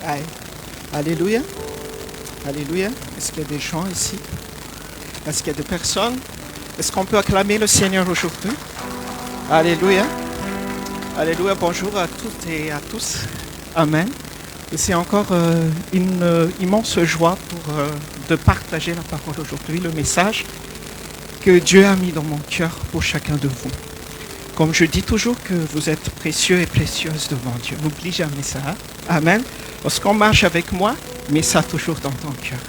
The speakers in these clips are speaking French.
Aïe. Alléluia. Alléluia. Est-ce qu'il y a des gens ici? Est-ce qu'il y a des personnes? Est-ce qu'on peut acclamer le Seigneur aujourd'hui? Alléluia. Alléluia. Bonjour à toutes et à tous. Amen. Et c'est encore une immense joie de partager la parole aujourd'hui, le message que Dieu a mis dans mon cœur pour chacun de vous. Comme je dis toujours que vous êtes précieux et précieuses devant Dieu. N'oublie jamais ça. Amen. Lorsqu'on marche avec moi, mets ça toujours dans ton cœur.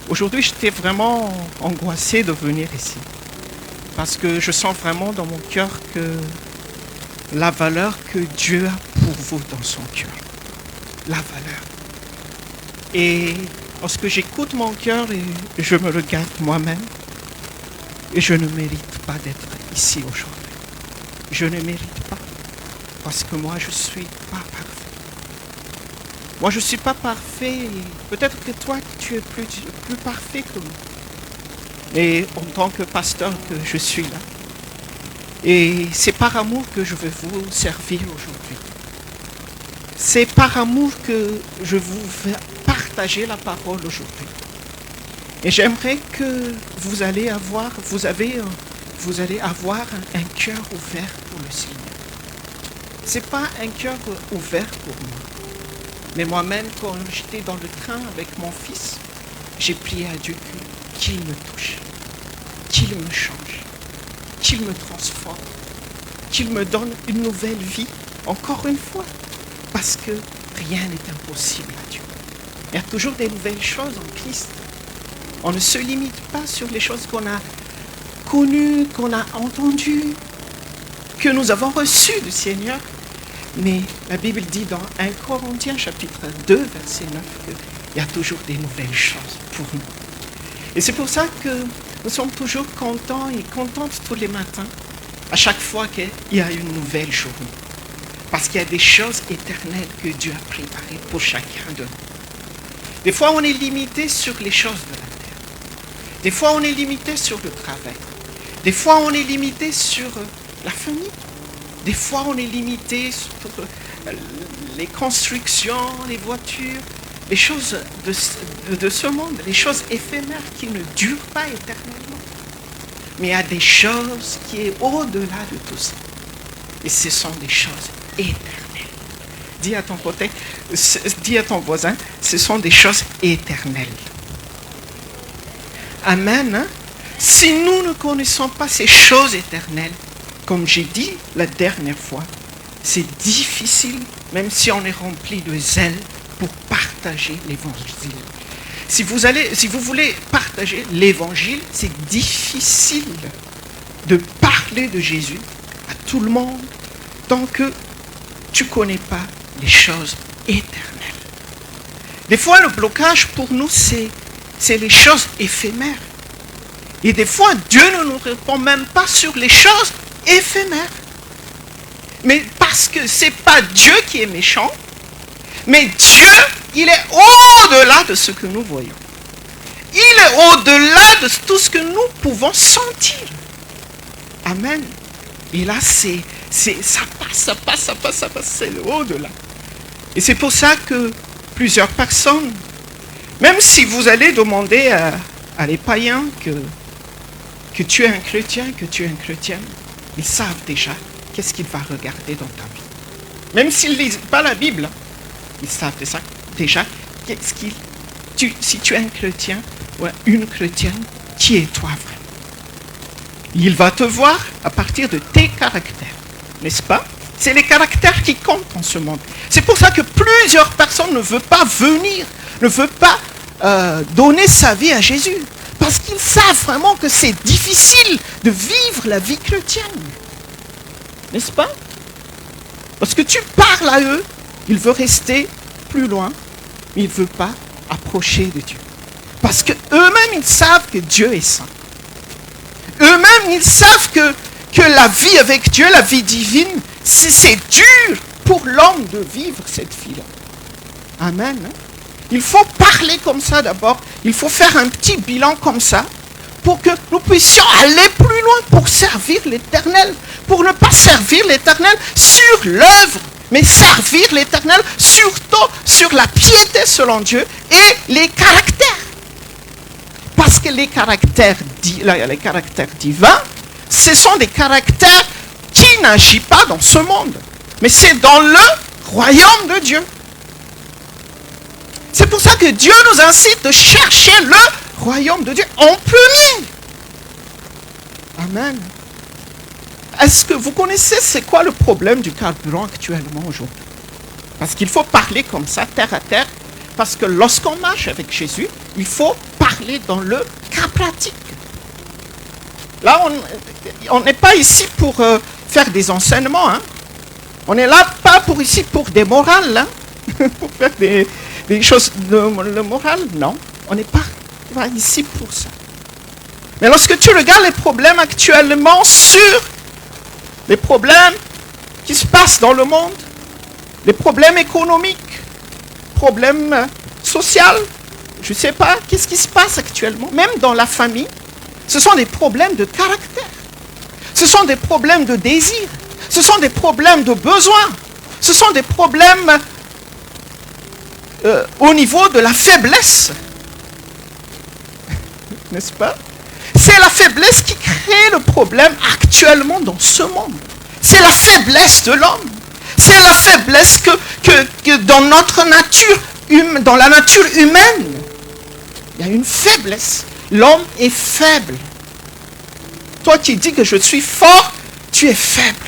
Aujourd'hui, j'étais vraiment angoissé de venir ici. Parce que je sens vraiment dans mon cœur que la valeur que Dieu a pour vous dans son cœur. La valeur. Et lorsque j'écoute mon cœur et je me regarde moi-même, et je ne mérite pas d'être ici aujourd'hui. Je ne mérite pas. Parce que moi, je ne suis pas parfait. Moi, je ne suis pas parfait. Peut-être que toi, tu es plus parfait que moi. Et en tant que pasteur que je suis là. Et c'est par amour que je vais vous servir aujourd'hui. C'est par amour que je vous vais partager la parole aujourd'hui. Et j'aimerais que vous allez avoir un cœur ouvert pour le Seigneur. Ce n'est pas un cœur ouvert pour moi. Mais moi-même, quand j'étais dans le train avec mon fils, j'ai prié à Dieu qu'il me touche, qu'il me change, qu'il me transforme, qu'il me donne une nouvelle vie, encore une fois. Parce que rien n'est impossible à Dieu. Il y a toujours des nouvelles choses en Christ. On ne se limite pas sur les choses qu'on a connues, qu'on a entendues, que nous avons reçues du Seigneur. Mais la Bible dit dans 1 Corinthiens chapitre 2, verset 9, qu'il y a toujours des nouvelles choses pour nous. Et c'est pour ça que nous sommes toujours contents et contentes tous les matins, à chaque fois qu'il y a une nouvelle journée. Parce qu'il y a des choses éternelles que Dieu a préparées pour chacun de nous. Des fois, on est limité sur les choses de la terre. Des fois, on est limité sur le travail. Des fois, on est limité sur la famille. Des fois, on est limité sur les constructions, les voitures, les choses de ce monde, les choses éphémères qui ne durent pas éternellement. Mais il y a des choses qui sont au-delà de tout ça. Et ce sont des choses éternelles. Dis à ton côté, dis à ton voisin, ce sont des choses éternelles. Amen. Hein? Si nous ne connaissons pas ces choses éternelles, comme j'ai dit la dernière fois, c'est difficile, même si on est rempli de zèle, pour partager l'évangile. Si vous voulez partager l'évangile, c'est difficile de parler de Jésus à tout le monde tant que tu ne connais pas les choses éternelles. Des fois, le blocage pour nous, c'est les choses éphémères. Et des fois, Dieu ne nous répond même pas sur les choses éphémères. Mais parce que ce n'est pas Dieu qui est méchant, mais Dieu, il est au-delà de ce que nous voyons. Il est au-delà de tout ce que nous pouvons sentir. Amen. Et là, ça passe, c'est le au-delà. Et c'est pour ça que plusieurs personnes, même si vous allez demander à les païens que tu es un chrétien, ils savent déjà qu'est-ce qu'il va regarder dans ta vie. Même s'ils ne lisent pas la Bible, ils savent déjà si tu es un chrétien ou une chrétienne, qui es toi vraiment. Il va te voir à partir de tes caractères, n'est-ce pas? C'est les caractères qui comptent en ce monde. C'est pour ça que plusieurs personnes ne veulent pas venir, ne veulent pas donner sa vie à Jésus. Parce qu'ils savent vraiment que c'est difficile de vivre la vie chrétienne. N'est-ce pas? Parce que tu parles à eux, ils veulent rester plus loin, mais ils ne veulent pas approcher de Dieu. Parce qu'eux-mêmes, ils savent que Dieu est saint. Eux-mêmes, ils savent que la vie avec Dieu, la vie divine, c'est dur pour l'homme de vivre cette vie-là. Amen. Il faut parler comme ça d'abord. Il faut faire un petit bilan comme ça pour que nous puissions aller plus loin pour servir l'Éternel. Pour ne pas servir l'Éternel sur l'œuvre, mais servir l'Éternel surtout sur la piété selon Dieu et les caractères. Parce que les caractères divins, ce sont des caractères qui n'agissent pas dans ce monde, mais c'est dans le royaume de Dieu. C'est pour ça que Dieu nous incite de chercher le royaume de Dieu en premier. Amen. Est-ce que vous connaissez c'est quoi le problème du carburant actuellement aujourd'hui? Parce qu'il faut parler comme ça, terre à terre, parce que lorsqu'on marche avec Jésus, il faut parler dans le cas pratique. Là, on n'est pas ici pour faire des enseignements. Hein. On n'est là pas ici pour des morales, hein. Pour faire des choses de morale. Non, on n'est pas ici pour ça. Mais lorsque tu regardes les problèmes actuellement les problèmes qui se passent dans le monde, les problèmes économiques, problèmes sociaux, je ne sais pas, qu'est-ce qui se passe actuellement, même dans la famille, ce sont des problèmes de caractère, ce sont des problèmes de désir, ce sont des problèmes de besoin, ce sont des problèmes au niveau de la faiblesse, n'est-ce pas? C'est la faiblesse qui crée le problème actuellement dans ce monde. C'est la faiblesse de l'homme. C'est la faiblesse que dans notre nature, dans la nature humaine, il y a une faiblesse. L'homme est faible. Toi qui dis que je suis fort, tu es faible.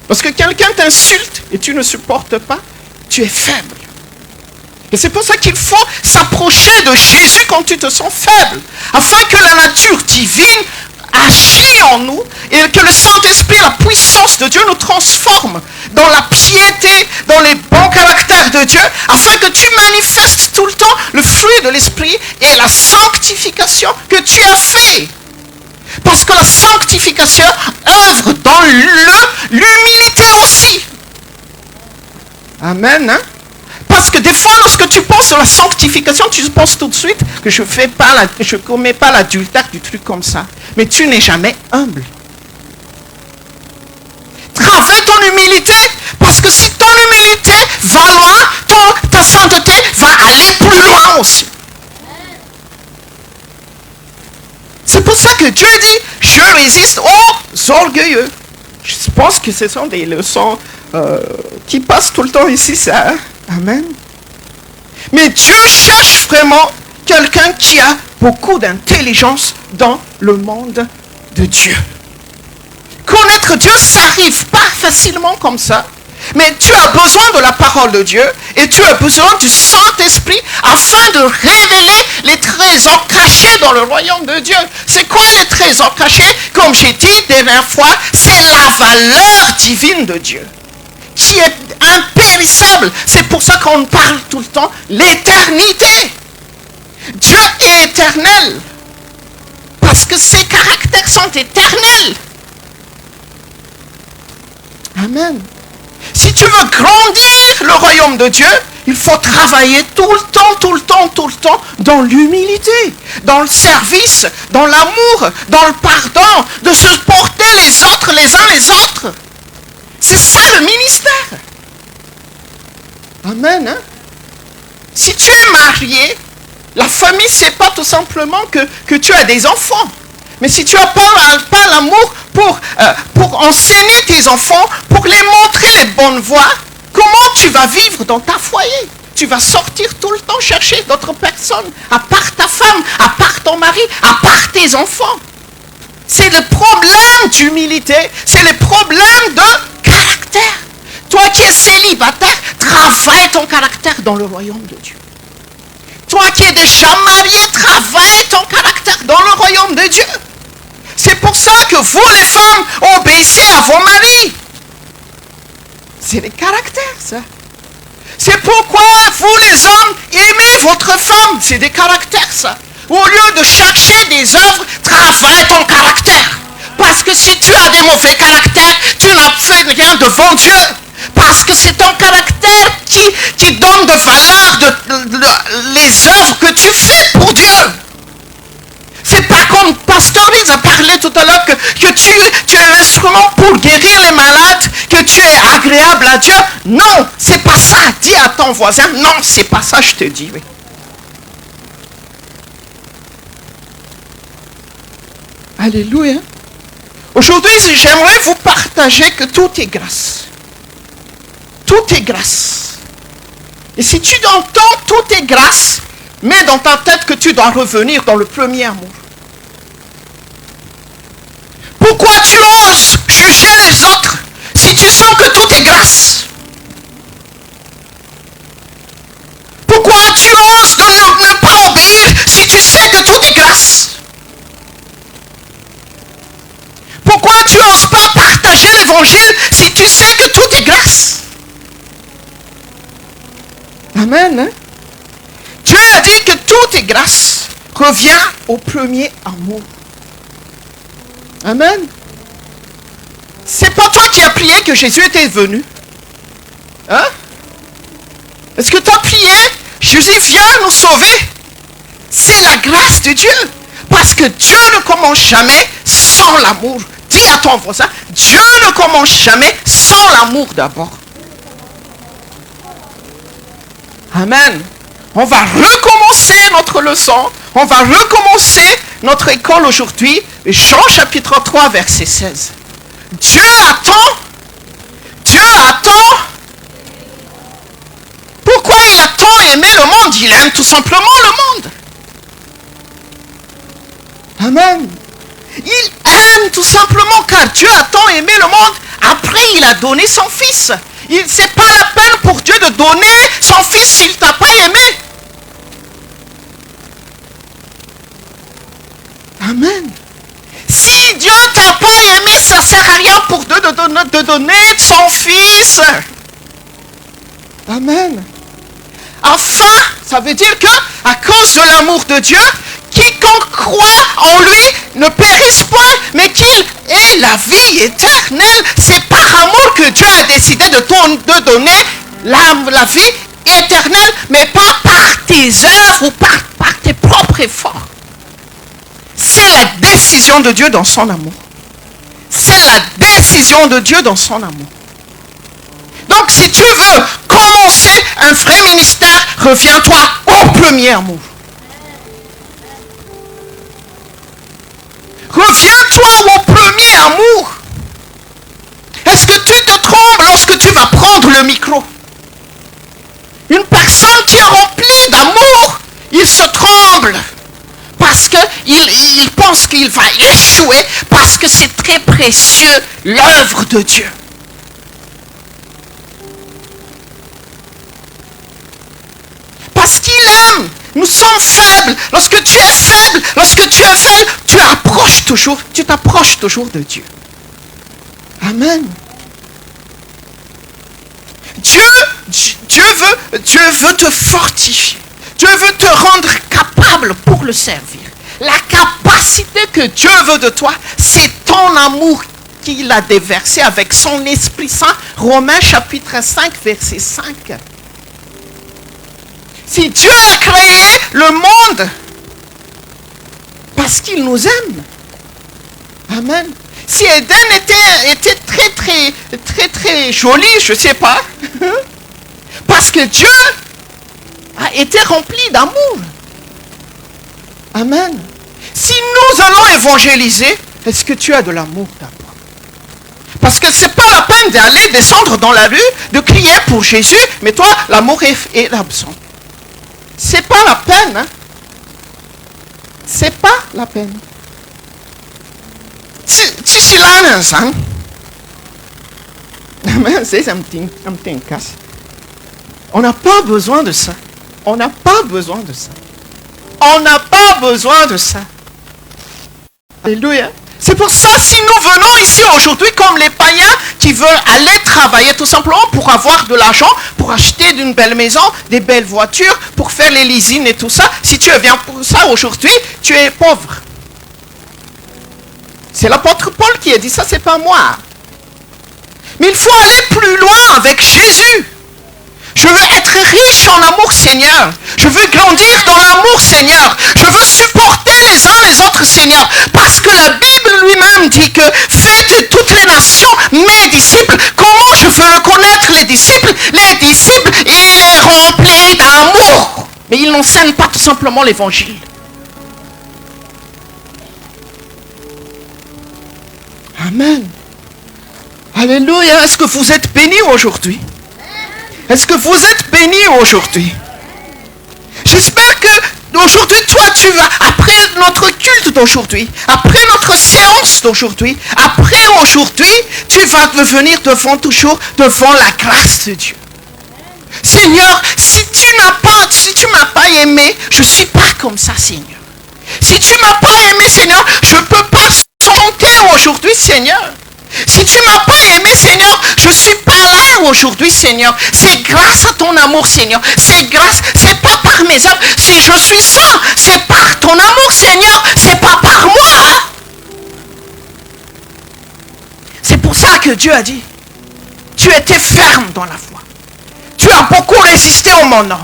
Lorsque quelqu'un t'insulte et tu ne supportes pas, tu es faible. Et c'est pour ça qu'il faut s'approcher de Jésus quand tu te sens faible, afin que la nature divine agisse en nous et que le Saint-Esprit, la puissance de Dieu nous transforme dans la piété, dans les bons caractères de Dieu, afin que tu manifestes tout le temps le fruit de l'Esprit et la sanctification que tu as fait. Parce que la sanctification œuvre dans l'humilité aussi. Amen, hein? Parce que des fois, lorsque tu penses à la sanctification, tu penses tout de suite que je ne commets pas l'adultère, du truc comme ça. Mais tu n'es jamais humble. Travaille ton humilité, parce que si ton humilité va loin, ta sainteté va aller plus loin aussi. C'est pour ça que Dieu dit, je résiste aux orgueilleux. Je pense que ce sont des leçons qui passent tout le temps ici, ça. Hein? Amen. Mais Dieu cherche vraiment quelqu'un qui a beaucoup d'intelligence dans le monde de Dieu. Connaître Dieu, ça n'arrive pas facilement comme ça. Mais tu as besoin de la parole de Dieu et tu as besoin du Saint-Esprit afin de révéler les trésors cachés dans le royaume de Dieu. C'est quoi les trésors cachés? Comme j'ai dit la dernière fois, c'est la valeur divine de Dieu, qui est impérissable. C'est pour ça qu'on parle tout le temps l'éternité. Dieu est éternel parce que ses caractères sont éternels. Amen. Si tu veux grandir le royaume de Dieu, il faut travailler tout le temps dans l'humilité, dans le service, dans l'amour, dans le pardon, de supporter les autres les uns les autres. C'est ça le ministère. Amen. Hein? Si tu es marié, la famille, c'est pas tout simplement que tu as des enfants. Mais si tu n'as pas l'amour pour enseigner tes enfants, pour les montrer les bonnes voies, comment tu vas vivre dans ta foyer? Tu vas sortir tout le temps chercher d'autres personnes, à part ta femme, à part ton mari, à part tes enfants. C'est le problème d'humilité, c'est le problème de caractère. Toi qui es célibataire, travaille ton caractère dans le royaume de Dieu. Toi qui es déjà marié, travaille ton caractère dans le royaume de Dieu. C'est pour ça que vous, les femmes, obéissez à vos maris. C'est les caractères, ça. C'est pourquoi vous, les hommes, aimez votre femme. C'est des caractères, ça. Au lieu de chercher des œuvres, travaille ton caractère. Parce que si tu as des mauvais caractères, tu n'as fait rien devant Dieu. Parce que c'est ton caractère qui donne de valeur les œuvres que tu fais pour Dieu. C'est pas comme comme Pasteur Liz a parlé tout à l'heure, que tu es l'instrument pour guérir les malades, que tu es agréable à Dieu. Non, c'est pas ça. Dis à ton voisin, non, c'est pas ça, je te dis. Oui. Alléluia. Aujourd'hui, j'aimerais vous partager que tout est grâce. Tout est grâce. Et si tu entends tout est grâce, mets dans ta tête que tu dois revenir dans le premier amour. Pourquoi tu oses juger les autres si tu sens que tout est grâce? Pourquoi tu oses de ne pas obéir si tu sais que tout est grâce? Pourquoi tu n'oses pas partager l'évangile si tu sais que tout est grâce? Amen. Hein? Dieu a dit que tout est grâce. Reviens au premier amour. Amen. C'est pas toi qui as prié que Jésus était venu. Hein? Est-ce que tu as prié? Jésus vient nous sauver. C'est la grâce de Dieu. Parce que Dieu ne commence jamais sans l'amour. Dis à ton voisin, Dieu ne commence jamais sans l'amour d'abord. Amen. On va recommencer notre leçon. On va recommencer notre école aujourd'hui. Jean chapitre 3, verset 16. Dieu attend. Dieu attend. Pourquoi il a tant aimé le monde? Il aime tout simplement le monde. Amen. Il aime tout simplement car Dieu a tant aimé le monde. Après, il a donné son fils. C'est pas la peine pour Dieu de donner son fils s'il t'a pas aimé. Amen. Si Dieu t'a pas aimé, ça sert à rien pour Dieu de donner son fils. Amen. Enfin, ça veut dire que à cause de l'amour de Dieu, quiconque croit en lui ne périsse point, mais qu'il ait la vie éternelle. C'est par amour que Dieu a décidé de donner la vie éternelle, mais pas par tes œuvres ou par tes propres efforts. C'est la décision de Dieu dans son amour. C'est la décision de Dieu dans son amour. Donc si tu veux commencer un vrai ministère, reviens-toi au premier amour. Reviens-toi au premier amour. Est-ce que tu te trombles lorsque tu vas prendre le micro? Une personne qui est remplie d'amour, il se tremble parce qu'il pense qu'il va échouer, parce que c'est très précieux, l'œuvre de Dieu. Parce qu'il aime. Nous sommes faibles. Lorsque tu es faible, tu t'approches toujours de Dieu. Amen. Dieu veut te fortifier. Dieu veut te rendre capable pour le servir. La capacité que Dieu veut de toi, c'est ton amour qu'il a déversé avec son Esprit Saint. Romains chapitre 5, verset 5. Si Dieu a créé le monde, parce qu'il nous aime. Amen. Si Éden était très joli, je ne sais pas, parce que Dieu a été rempli d'amour. Amen. Si nous allons évangéliser, est-ce que tu as de l'amour d'abord? Parce que ce n'est pas la peine d'aller descendre dans la rue, de crier pour Jésus, mais toi, l'amour est absent. C'est pas la peine. Hein? C'est pas la peine. Tu là, hein? C'est un petit casse. On n'a pas besoin de ça. On n'a pas besoin de ça. On n'a pas besoin de ça. Alléluia. C'est pour ça, si nous venons ici aujourd'hui comme les païens qui veulent aller travailler tout simplement pour avoir de l'argent, pour acheter une belle maison, des belles voitures, pour faire les leasing et tout ça, si tu viens pour ça aujourd'hui, tu es pauvre. C'est l'apôtre Paul qui a dit ça, c'est pas moi. Mais il faut aller plus loin avec Jésus. Je veux être riche en amour, Seigneur. Je veux grandir dans l'amour, Seigneur. Je veux supporter les uns les autres, Seigneur, parce que la Bible lui-même dit que faites toutes les nations mes disciples. Comment je veux reconnaître les disciples? Les disciples, il est rempli d'amour. Mais ils n'enseignent pas tout simplement l'évangile. Amen. Alléluia. Est-ce que vous êtes bénis aujourd'hui? Est-ce que vous êtes bénis aujourd'hui? J'espère que aujourd'hui, toi, tu vas, après notre culte d'aujourd'hui, après notre séance d'aujourd'hui, après aujourd'hui, tu vas venir toujours devant la grâce de Dieu. Seigneur, si tu m'as pas aimé, je ne suis pas comme ça, Seigneur. Si tu m'as pas aimé, Seigneur, je ne peux pas chanter aujourd'hui, Seigneur. Si tu m'as pas aimé, Seigneur, je ne suis pas là aujourd'hui, Seigneur. C'est grâce à ton amour, Seigneur. C'est pas par mes œuvres. Si je suis saint, c'est par ton amour, Seigneur. C'est pas par moi. Hein? C'est pour ça que Dieu a dit, tu étais ferme dans la foi. Tu as beaucoup résisté au mon nom.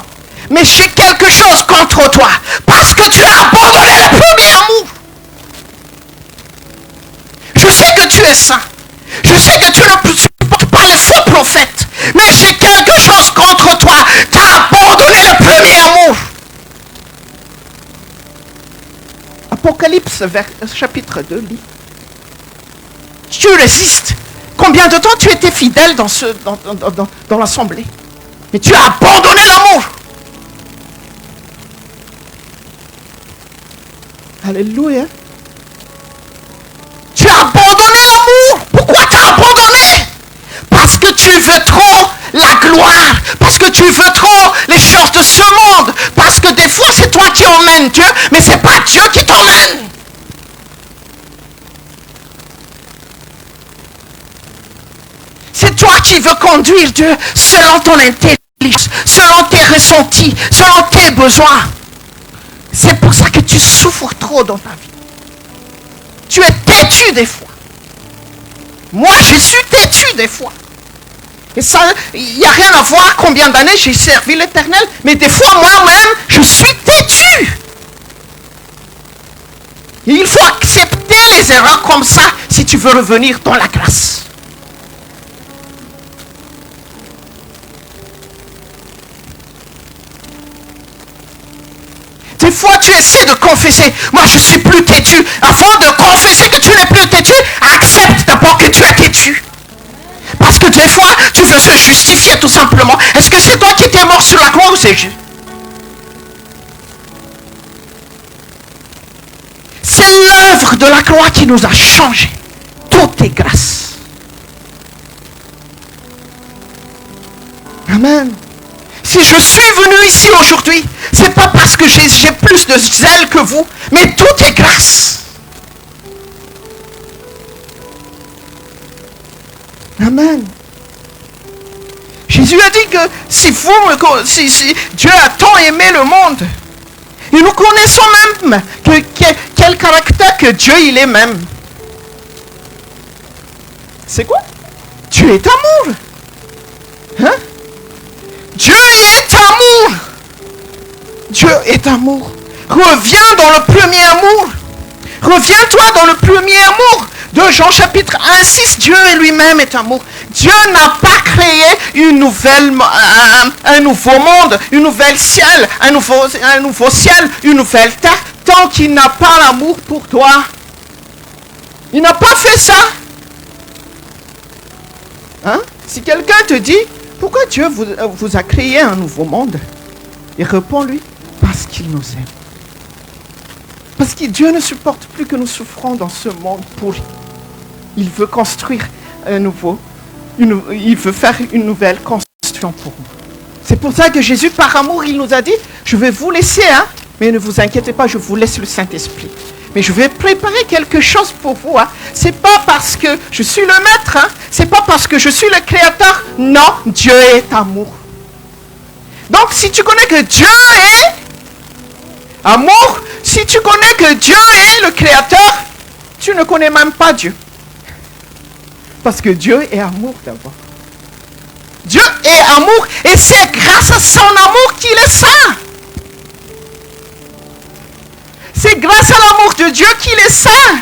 Mais j'ai quelque chose contre toi. Parce que tu as abandonné le premier amour. Je sais que tu es saint. Je sais que tu ne supportes pas les faux prophètes. Mais j'ai quelque chose contre toi. Tu as abandonné le premier amour. Apocalypse, chapitre 2, lit. Tu résistes. Combien de temps tu étais fidèle dans l'assemblée? Mais tu as abandonné l'amour. Alléluia. Tu as abandonné l'amour. Pourquoi tu as abandonné? Parce que tu veux trop la gloire. Parce que tu veux trop les choses de ce monde. Parce que des fois c'est toi qui emmènes Dieu, mais c'est pas Dieu qui t'emmène. C'est toi qui veux conduire Dieu selon ton intelligence, selon tes ressentis, selon tes besoins. C'est pour ça que tu souffres trop dans ta vie. Tu es têtu des fois. Moi, je suis têtu des fois. Et ça, il n'y a rien à voir combien d'années j'ai servi l'Éternel, mais des fois, moi-même, je suis têtu. Et il faut accepter les erreurs comme ça si tu veux revenir dans la grâce. Des fois, tu essaies de confesser. Moi, je suis plus têtu. Avant de confesser que tu n'es plus têtu, accepte d'abord que tu es têtu. Parce que des fois, tu veux se justifier tout simplement. Est-ce que c'est toi qui t'es mort sur la croix ou c'est Dieu? C'est l'œuvre de la croix qui nous a changés. Tout est grâce. Amen. Si je suis venu ici aujourd'hui, c'est pas parce que j'ai plus de zèle que vous, mais tout est grâce. Amen. Jésus a dit que si Dieu a tant aimé le monde, et nous connaissons même quel caractère que Dieu il est même. C'est quoi? Dieu est amour. Hein? Dieu est amour. Dieu est amour. Reviens dans le premier amour. Reviens-toi dans le premier amour. De Jean chapitre 1, 6, Dieu lui-même est amour. Dieu n'a pas créé un nouveau monde, une nouvelle ciel, un nouveau ciel, une nouvelle terre, tant qu'il n'a pas l'amour pour toi. Il n'a pas fait ça. Hein? Si quelqu'un te dit, pourquoi Dieu vous a créé un nouveau monde? Et réponds-lui, parce qu'il nous aime. Parce que Dieu ne supporte plus que nous souffrons dans ce monde pourri. Il veut construire il veut faire une nouvelle construction pour nous. C'est pour ça que Jésus, par amour, il nous a dit, je vais vous laisser, hein, mais ne vous inquiétez pas, je vous laisse le Saint-Esprit. Mais je vais préparer quelque chose pour vous. Hein. C'est pas parce que je suis le maître, hein. C'est pas parce que je suis le créateur. Non, Dieu est amour. Donc, si tu connais que Dieu est amour, si tu connais que Dieu est le créateur, tu ne connais même pas Dieu. Parce que Dieu est amour d'abord. Dieu est amour et c'est grâce à son amour qu'il est saint. C'est grâce à l'amour de Dieu qu'il est saint.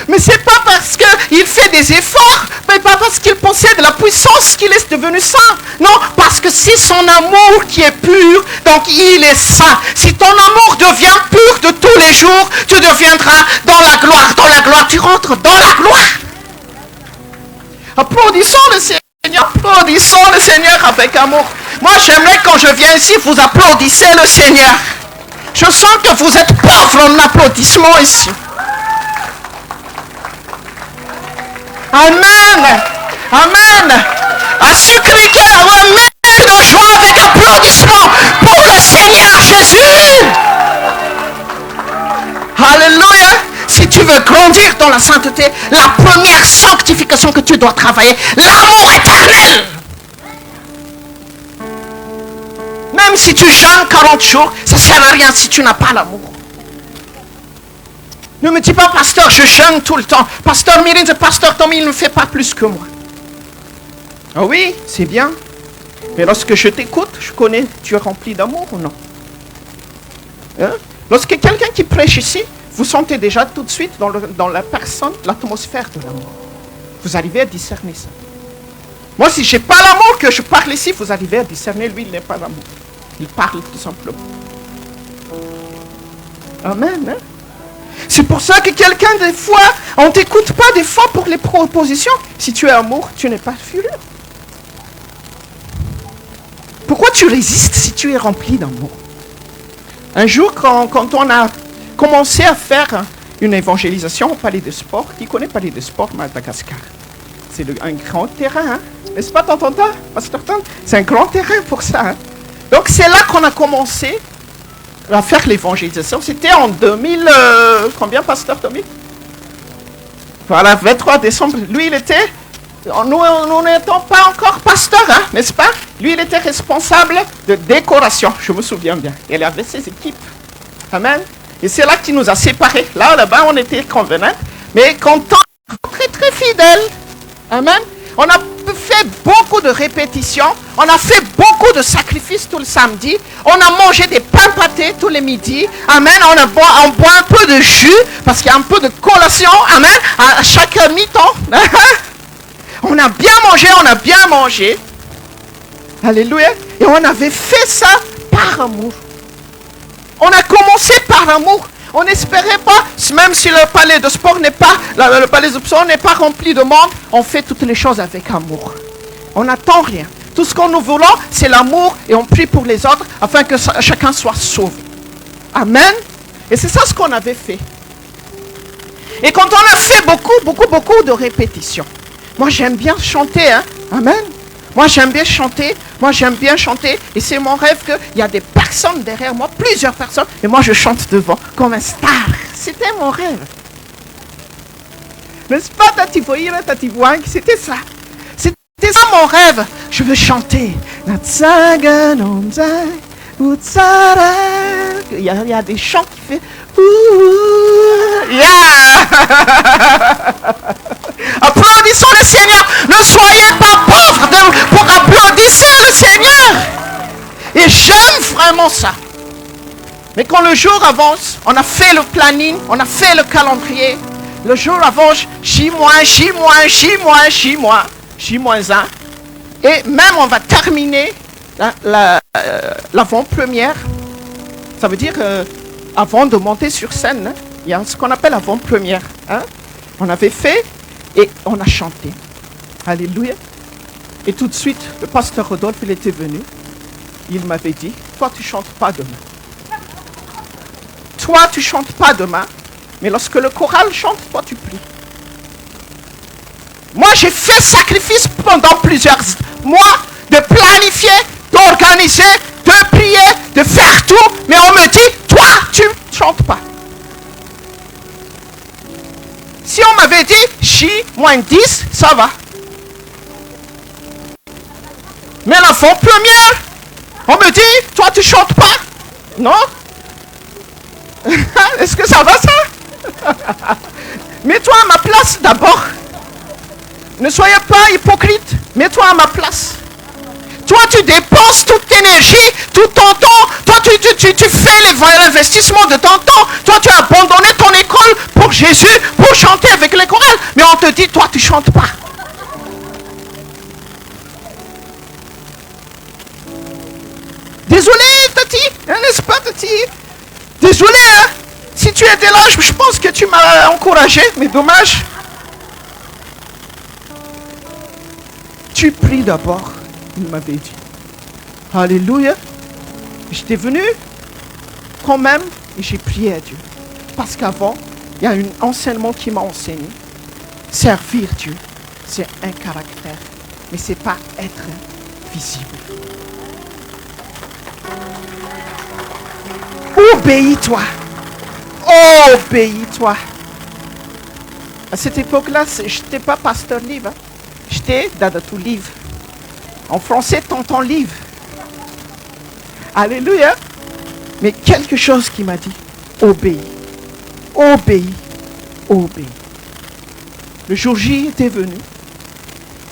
Mais c'est pas parce qu'il fait des efforts, mais pas parce qu'il possède la puissance qu'il est devenu saint. Non, parce que c'est son amour qui est pur, donc il est saint. Si ton amour devient pur de tous les jours, tu deviendras dans la gloire. Dans la gloire, tu rentres dans la gloire. Applaudissons le Seigneur, applaudissons le Seigneur avec amour. Moi, j'aimerais quand je viens ici, vous applaudissez le Seigneur. Je sens que vous êtes pauvres en applaudissements ici. Amen. Amen. À ce cri qui a un mec de joie avec applaudissements pour le Seigneur Jésus. Alléluia. Si tu veux grandir dans la sainteté, la première sanctification que tu dois travailler, l'amour éternel. Même si tu jeûnes 40 jours, ça ne sert à rien si tu n'as pas l'amour. Ne me dis pas, pasteur, je jeûne tout le temps. Pasteur Myrine, pasteur Tommy, il ne fait pas plus que moi. Ah oui, c'est bien. Mais lorsque je t'écoute, je connais, tu es rempli d'amour ou non? Hein? Lorsque quelqu'un qui prêche ici, vous sentez déjà tout de suite dans la personne l'atmosphère de l'amour. Vous arrivez à discerner ça. Moi, si je n'ai pas l'amour que je parle ici, vous arrivez à discerner, lui, il n'est pas l'amour. Il parle tout simplement. Amen. Hein? C'est pour ça que quelqu'un, des fois, on ne t'écoute pas des fois pour les propositions. Si tu es amour, tu n'es pas furieux. Pourquoi tu résistes si tu es rempli d'amour? Un jour, quand on a commencé à faire une évangélisation au Palais de Sport, qui connaît Palais de Sport, Madagascar? C'est un grand terrain, hein? N'est-ce pas, Tonton, Pasteur Tom? C'est un grand terrain pour ça. Hein? Donc c'est là qu'on a commencé à faire l'évangélisation. C'était en 2000, combien, Pasteur Tommy? Voilà, 23 décembre. Lui, il était, nous n'étions pas encore pasteurs, hein, n'est-ce pas? Lui, il était responsable de décoration, je me souviens bien. Il avait ses équipes. Amen. Et c'est là qu'il nous a séparés. Là-bas, on était convenants, mais contents, très, très fidèles. Amen. On a fait beaucoup de répétitions. On a fait beaucoup de sacrifices tout le samedi. On a mangé des pains pâtés tous les midis. Amen. On boit un peu de jus parce qu'il y a un peu de collation. Amen. À chaque mi-temps. On a bien mangé, on a bien mangé. Alléluia. Et on avait fait ça par amour. On a commencé par amour. On n'espérait pas, même si le palais de sport n'est pas, le palais de sport n'est pas rempli de monde, on fait toutes les choses avec amour. On n'attend rien. Tout ce qu'on nous voulons, c'est l'amour et on prie pour les autres afin que chacun soit sauvé. Amen. Et c'est ça ce qu'on avait fait. Et quand on a fait beaucoup de répétitions, moi j'aime bien chanter, hein. Amen. Moi j'aime bien chanter et c'est mon rêve qu'il y a des personnes derrière moi, plusieurs personnes, et moi je chante devant comme un star. C'était mon rêve. N'est-ce pas, Tati Boïra, Tati Wang? C'était ça. C'était ça mon rêve. Je veux chanter. Il y a des chants qui font... Yeah! Applaudissons le Seigneur. Ne soyez pas pauvres pour applaudir le Seigneur. Et j'aime vraiment ça. Mais quand le jour avance, on a fait le planning, on a fait le calendrier. Le jour avance, J-1. Et même on va terminer l'avant-première. Ça veut dire avant de monter sur scène, hein, il y a ce qu'on appelle avant-première. Hein. On avait fait et on a chanté. Alléluia. Et tout de suite, le pasteur Rodolphe, il était venu. Il m'avait dit, toi tu chantes pas demain. Toi tu chantes pas demain. Mais lorsque le choral chante, toi tu pries. Moi j'ai fait sacrifice pendant plusieurs mois de planifier, d'organiser, de prier, de faire tout. Mais on me dit, toi tu ne chantes pas. Si on m'avait dit J-10, ça va. Mais l'avant-première, on me dit, toi tu chantes pas. Non? Est-ce que ça va ça? Mets-toi à ma place d'abord. Ne soyez pas hypocrite. Mets-toi à ma place. Toi tu dépenses toute énergie, tout ton temps. Toi tu fais l'investissement de ton temps. Toi tu as abandonné parti. Désolé, hein. Si tu étais là, je pense que tu m'as encouragé, mais dommage. Tu pries d'abord, il m'avait dit. Alléluia. J'étais venu quand même et j'ai prié à Dieu. Parce qu'avant, il y a un enseignement qui m'a enseigné. Servir Dieu, c'est un caractère, mais ce n'est pas être visible. Obéis-toi. Obéis-toi. À cette époque-là, je n'étais pas pasteur livre. Hein. J'étais Dadatou livre. En français, tonton livre. Alléluia. Mais quelque chose qui m'a dit, obéis. Obéis. Obéis. Le jour J était venu.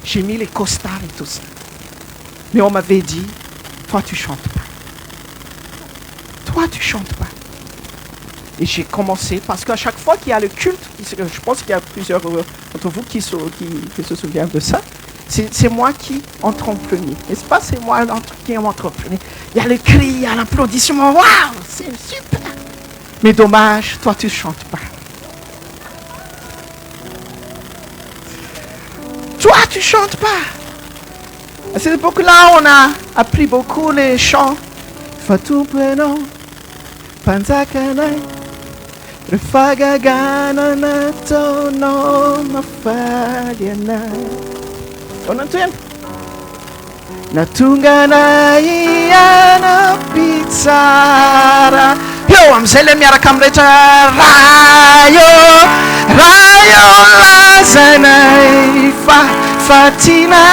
J'ai mis les costards et tout ça. Mais on m'avait dit, toi tu chantes pas. Toi tu chantes pas. Et j'ai commencé, parce qu'à chaque fois qu'il y a le culte, je pense qu'il y a plusieurs d'entre vous qui se souviennent de ça, c'est moi qui entreprenais. N'est-ce pas? C'est moi qui entreprenais. Il y a le cri, il y a l'applaudissement. Waouh, c'est super. Mais dommage, toi tu chantes pas. Toi tu chantes pas. À cette époque-là, on a appris beaucoup les chants. Fatou Pleno, Panzakanai. Refagagana tono mafaliana. On entend? Natungana yana pizzara. Yo, amzele miara kamrecha rayo lazanai fatina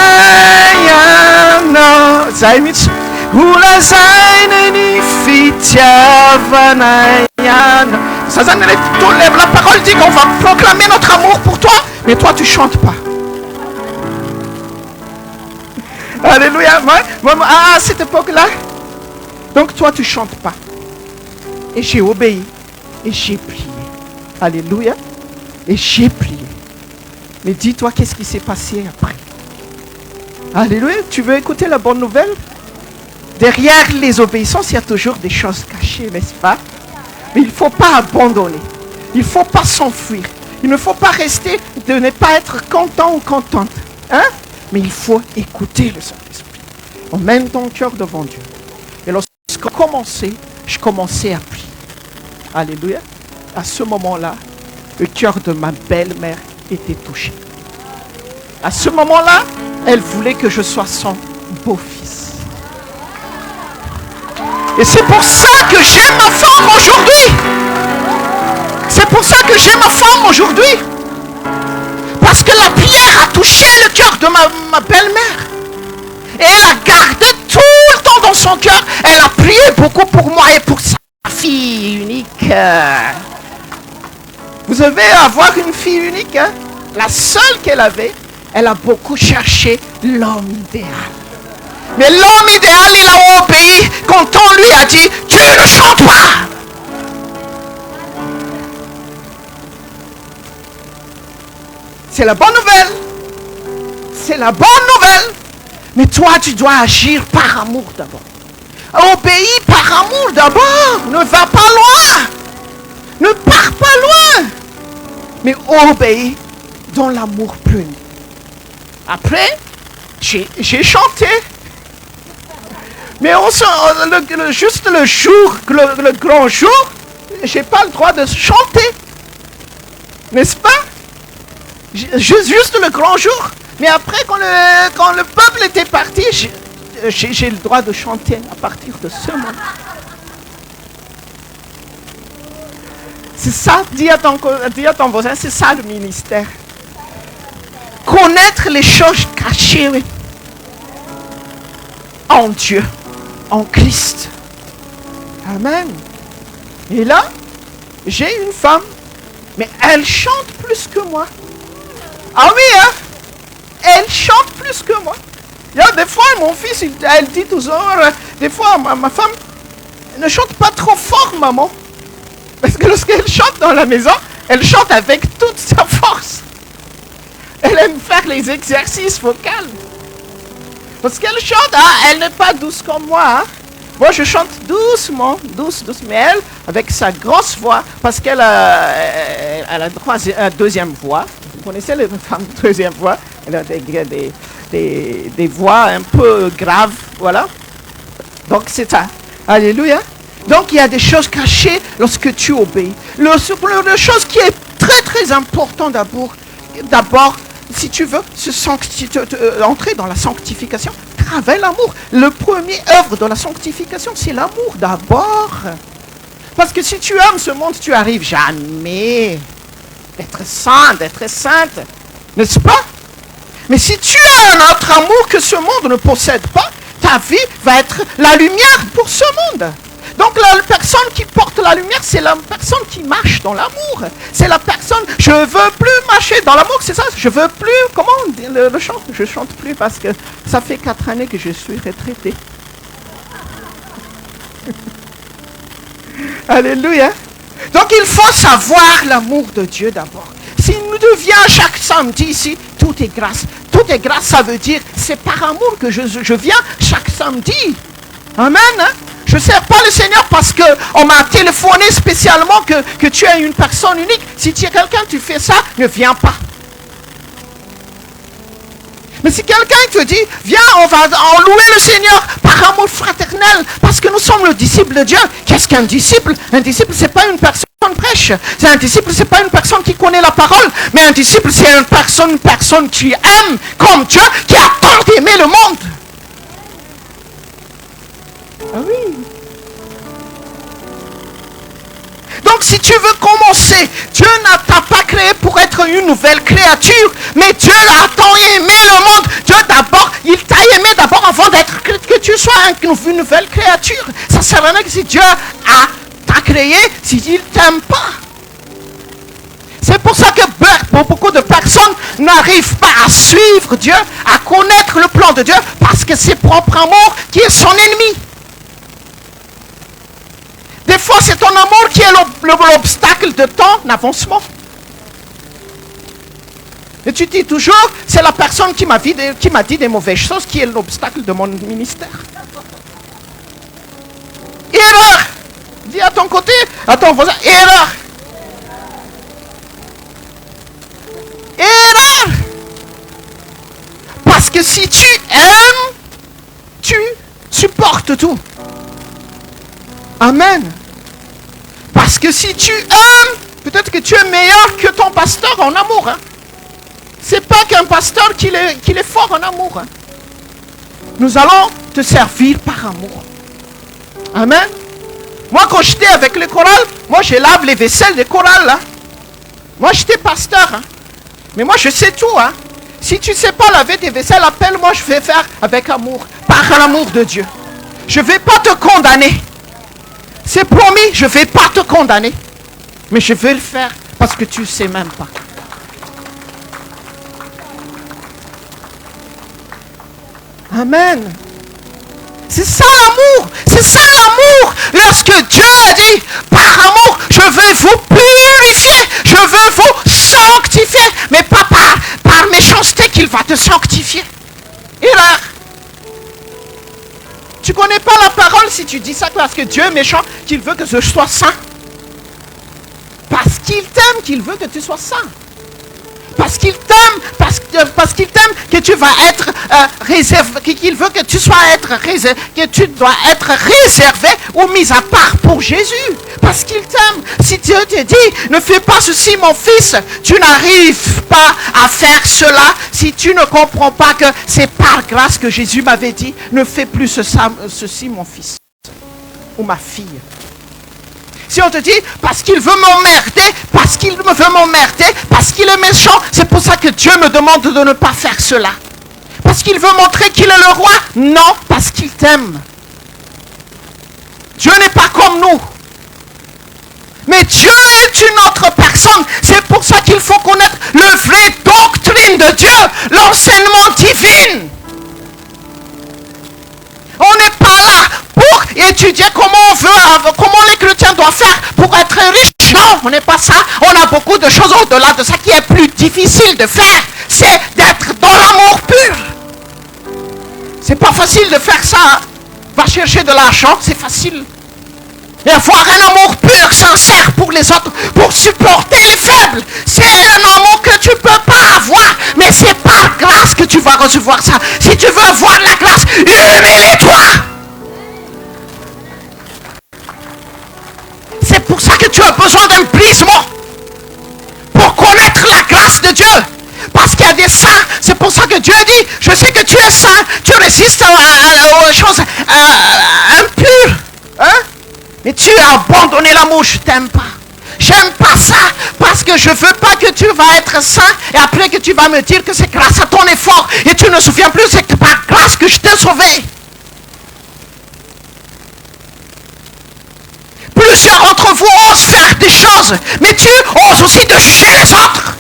yano. Zaimits. Ula zaineni fitiavana yana. La parole dit qu'on va proclamer notre amour pour toi, mais toi tu chantes pas. Alléluia. À cette époque-là, donc toi tu chantes pas. Et j'ai obéi et j'ai prié. Alléluia. Et j'ai prié. Mais dis-toi qu'est-ce qui s'est passé après. Alléluia. Tu veux écouter la bonne nouvelle? Derrière les obéissances, il y a toujours des choses cachées, n'est-ce pas? Mais il ne faut pas abandonner. Il ne faut pas s'enfuir. Il ne faut pas rester de ne pas être content ou contente. Hein? Mais il faut écouter le Saint-Esprit. On mène ton cœur devant Dieu. Et lorsque je commençais à prier. Alléluia. À ce moment-là, le cœur de ma belle-mère était touché. À ce moment-là, elle voulait que je sois son beau-fils. Et c'est pour ça que j'aime ma femme aujourd'hui. C'est pour ça que j'aime ma femme aujourd'hui. Parce que la prière a touché le cœur de ma belle-mère. Et elle a gardé tout le temps dans son cœur. Elle a prié beaucoup pour moi et pour sa fille unique. Vous devez avoir une fille unique. Hein? La seule qu'elle avait, elle a beaucoup cherché l'homme idéal. Mais l'homme idéal, il a obéi quand on lui a dit, tu ne chantes pas. C'est la bonne nouvelle. C'est la bonne nouvelle. Mais toi, tu dois agir par amour d'abord. Obéis par amour d'abord. Ne va pas loin. Ne pars pas loin. Mais obéis dans l'amour plein. Après, j'ai chanté. Mais juste le jour, le grand jour, je n'ai pas le droit de chanter. N'est-ce pas? Juste le grand jour. Mais après, quand le peuple était parti, j'ai le droit de chanter à partir de ce moment. C'est ça, dis à ton voisin, c'est ça le ministère. Connaître les choses cachées en Dieu. En Christ. Amen. Et là, j'ai une femme, mais elle chante plus que moi. Ah oui, hein? Elle chante plus que moi. Il y a des fois, mon fils, elle dit toujours, des fois, ma femme ne chante pas trop fort, maman. Parce que lorsqu'elle chante dans la maison, elle chante avec toute sa force. Elle aime faire les exercices vocaux. Parce qu'elle chante, hein, elle n'est pas douce comme moi. Hein. Moi, je chante doucement, douce, mais elle, avec sa grosse voix, parce qu'elle a la deuxième voix. Vous connaissez les femmes de deuxième voix? Elle a des voix un peu graves, voilà. Donc, c'est ça. Alléluia. Donc, il y a des choses cachées lorsque tu obéis. La chose qui est très, très importante d'abord, si tu veux entrer dans la sanctification, travaille l'amour. Le premier œuvre de la sanctification, c'est l'amour d'abord. Parce que si tu aimes ce monde, tu n'arrives jamais d'être saint, d'être sainte. N'est-ce pas? Mais si tu as un autre amour que ce monde ne possède pas, ta vie va être la lumière pour ce monde. Donc la personne qui porte la lumière, c'est la personne qui marche dans l'amour. C'est la personne, je ne veux plus marcher dans l'amour, c'est ça, je veux plus, comment on dit le chant? Je ne chante plus parce que ça fait 4 années que je suis retraité. Alléluia. Donc il faut savoir l'amour de Dieu d'abord. Si nous devions chaque samedi ici, tout est grâce. Tout est grâce, ça veut dire, c'est par amour que je viens chaque samedi. Amen. Hein? Je ne sers pas le Seigneur parce qu'on m'a téléphoné spécialement que tu es une personne unique. Si tu es quelqu'un, tu fais ça, ne viens pas. Mais si quelqu'un te dit, viens, on va louer le Seigneur par amour fraternel, parce que nous sommes le disciple de Dieu. Qu'est-ce qu'un disciple? Un disciple, ce n'est pas une personne qui prêche. Un disciple, ce n'est pas une personne qui connaît la parole. Mais un disciple, c'est une personne qui aime comme Dieu, qui a tant aimé le monde. Ah oui. Donc si tu veux commencer, Dieu n'a pas créé pour être une nouvelle créature, mais Dieu a tant aimé le monde. Dieu d'abord, il t'a aimé d'abord avant que tu sois une nouvelle créature. Ça sert à rien que si Dieu t'a créé, s'il ne t'aime pas. C'est pour ça que beaucoup de personnes n'arrivent pas à suivre Dieu, à connaître le plan de Dieu, parce que c'est propre amour qui est son ennemi. Des fois, c'est ton amour qui est l'obstacle de ton avancement. Et tu dis toujours, c'est la personne qui m'a dit des mauvaises choses qui est l'obstacle de mon ministère. Erreur! Dis à ton côté, à ton voisin, erreur! Erreur! Parce que si tu aimes, tu supportes tout. Amen. Parce que si tu aimes, peut-être que tu es meilleur que ton pasteur en amour. Hein. C'est pas qu'un pasteur qu'il est fort en amour. Hein. Nous allons te servir par amour. Amen. Moi, quand j'étais avec les chorales, moi, je lave les vaisselles des chorales. Hein. Moi, j'étais pasteur. Hein. Mais moi, je sais tout. Hein. Si tu ne sais pas laver tes vaisselles, appelle-moi, je vais faire avec amour. Par l'amour de Dieu. Je ne vais pas te condamner. C'est promis, je ne vais pas te condamner. Mais je vais le faire parce que tu ne sais même pas. Amen. C'est ça l'amour. C'est ça l'amour. Lorsque Dieu a dit, par amour, je vais vous purifier. Je veux vous sanctifier. Mais pas par méchanceté qu'il va te sanctifier. Erreur. Tu ne connais pas la parole si tu dis ça parce que Dieu est méchant, qu'il veut que je sois saint. Parce qu'il t'aime, qu'il veut que tu sois saint. Parce qu'il t'aime, parce qu'il t'aime que tu vas être réservé, qu'il veut que tu tu dois être réservé ou mis à part pour Jésus. Parce qu'il t'aime. Si Dieu te dit, ne fais pas ceci mon fils, tu n'arrives pas à faire cela si tu ne comprends pas que c'est par grâce que Jésus m'avait dit, ne fais plus ceci mon fils ou ma fille. Si on te dit, parce qu'il veut m'emmerder, parce qu'il me veut m'emmerder, parce qu'il est méchant, c'est pour ça que Dieu me demande de ne pas faire cela. Parce qu'il veut montrer qu'il est le roi? Non, parce qu'il t'aime. Dieu n'est pas comme nous. Mais Dieu est une autre personne. C'est pour ça qu'il faut connaître le vrai doctrine de Dieu, l'enseignement divin. On n'est pas là pour étudier comment les chrétiens doivent faire pour être riches. Non, on n'est pas ça. On a beaucoup de choses au-delà de ça qui est plus difficile de faire. C'est d'être dans l'amour pur. C'est pas facile de faire ça. Hein? Va chercher de l'argent, c'est facile. Et avoir un amour pur, sincère pour les autres, pour supporter les faibles. C'est un amour que tu ne peux pas avoir. Mais c'est par grâce que tu vas recevoir ça. Si tu veux avoir la grâce, humilie-toi. C'est pour ça que tu as besoin d'un brisement. Pour connaître la grâce de Dieu. Parce qu'il y a des saints. C'est pour ça que Dieu dit, je sais que tu es saint. Tu résistes aux choses impures. Hein? Mais tu as abandonné l'amour, je t'aime pas. J'aime pas ça parce que je veux pas que tu vas être saint et après que tu vas me dire que c'est grâce à ton effort et tu ne te souviens plus, c'est par grâce que je t'ai sauvé. Plusieurs d'entre vous osent faire des choses, mais tu oses aussi de juger les autres.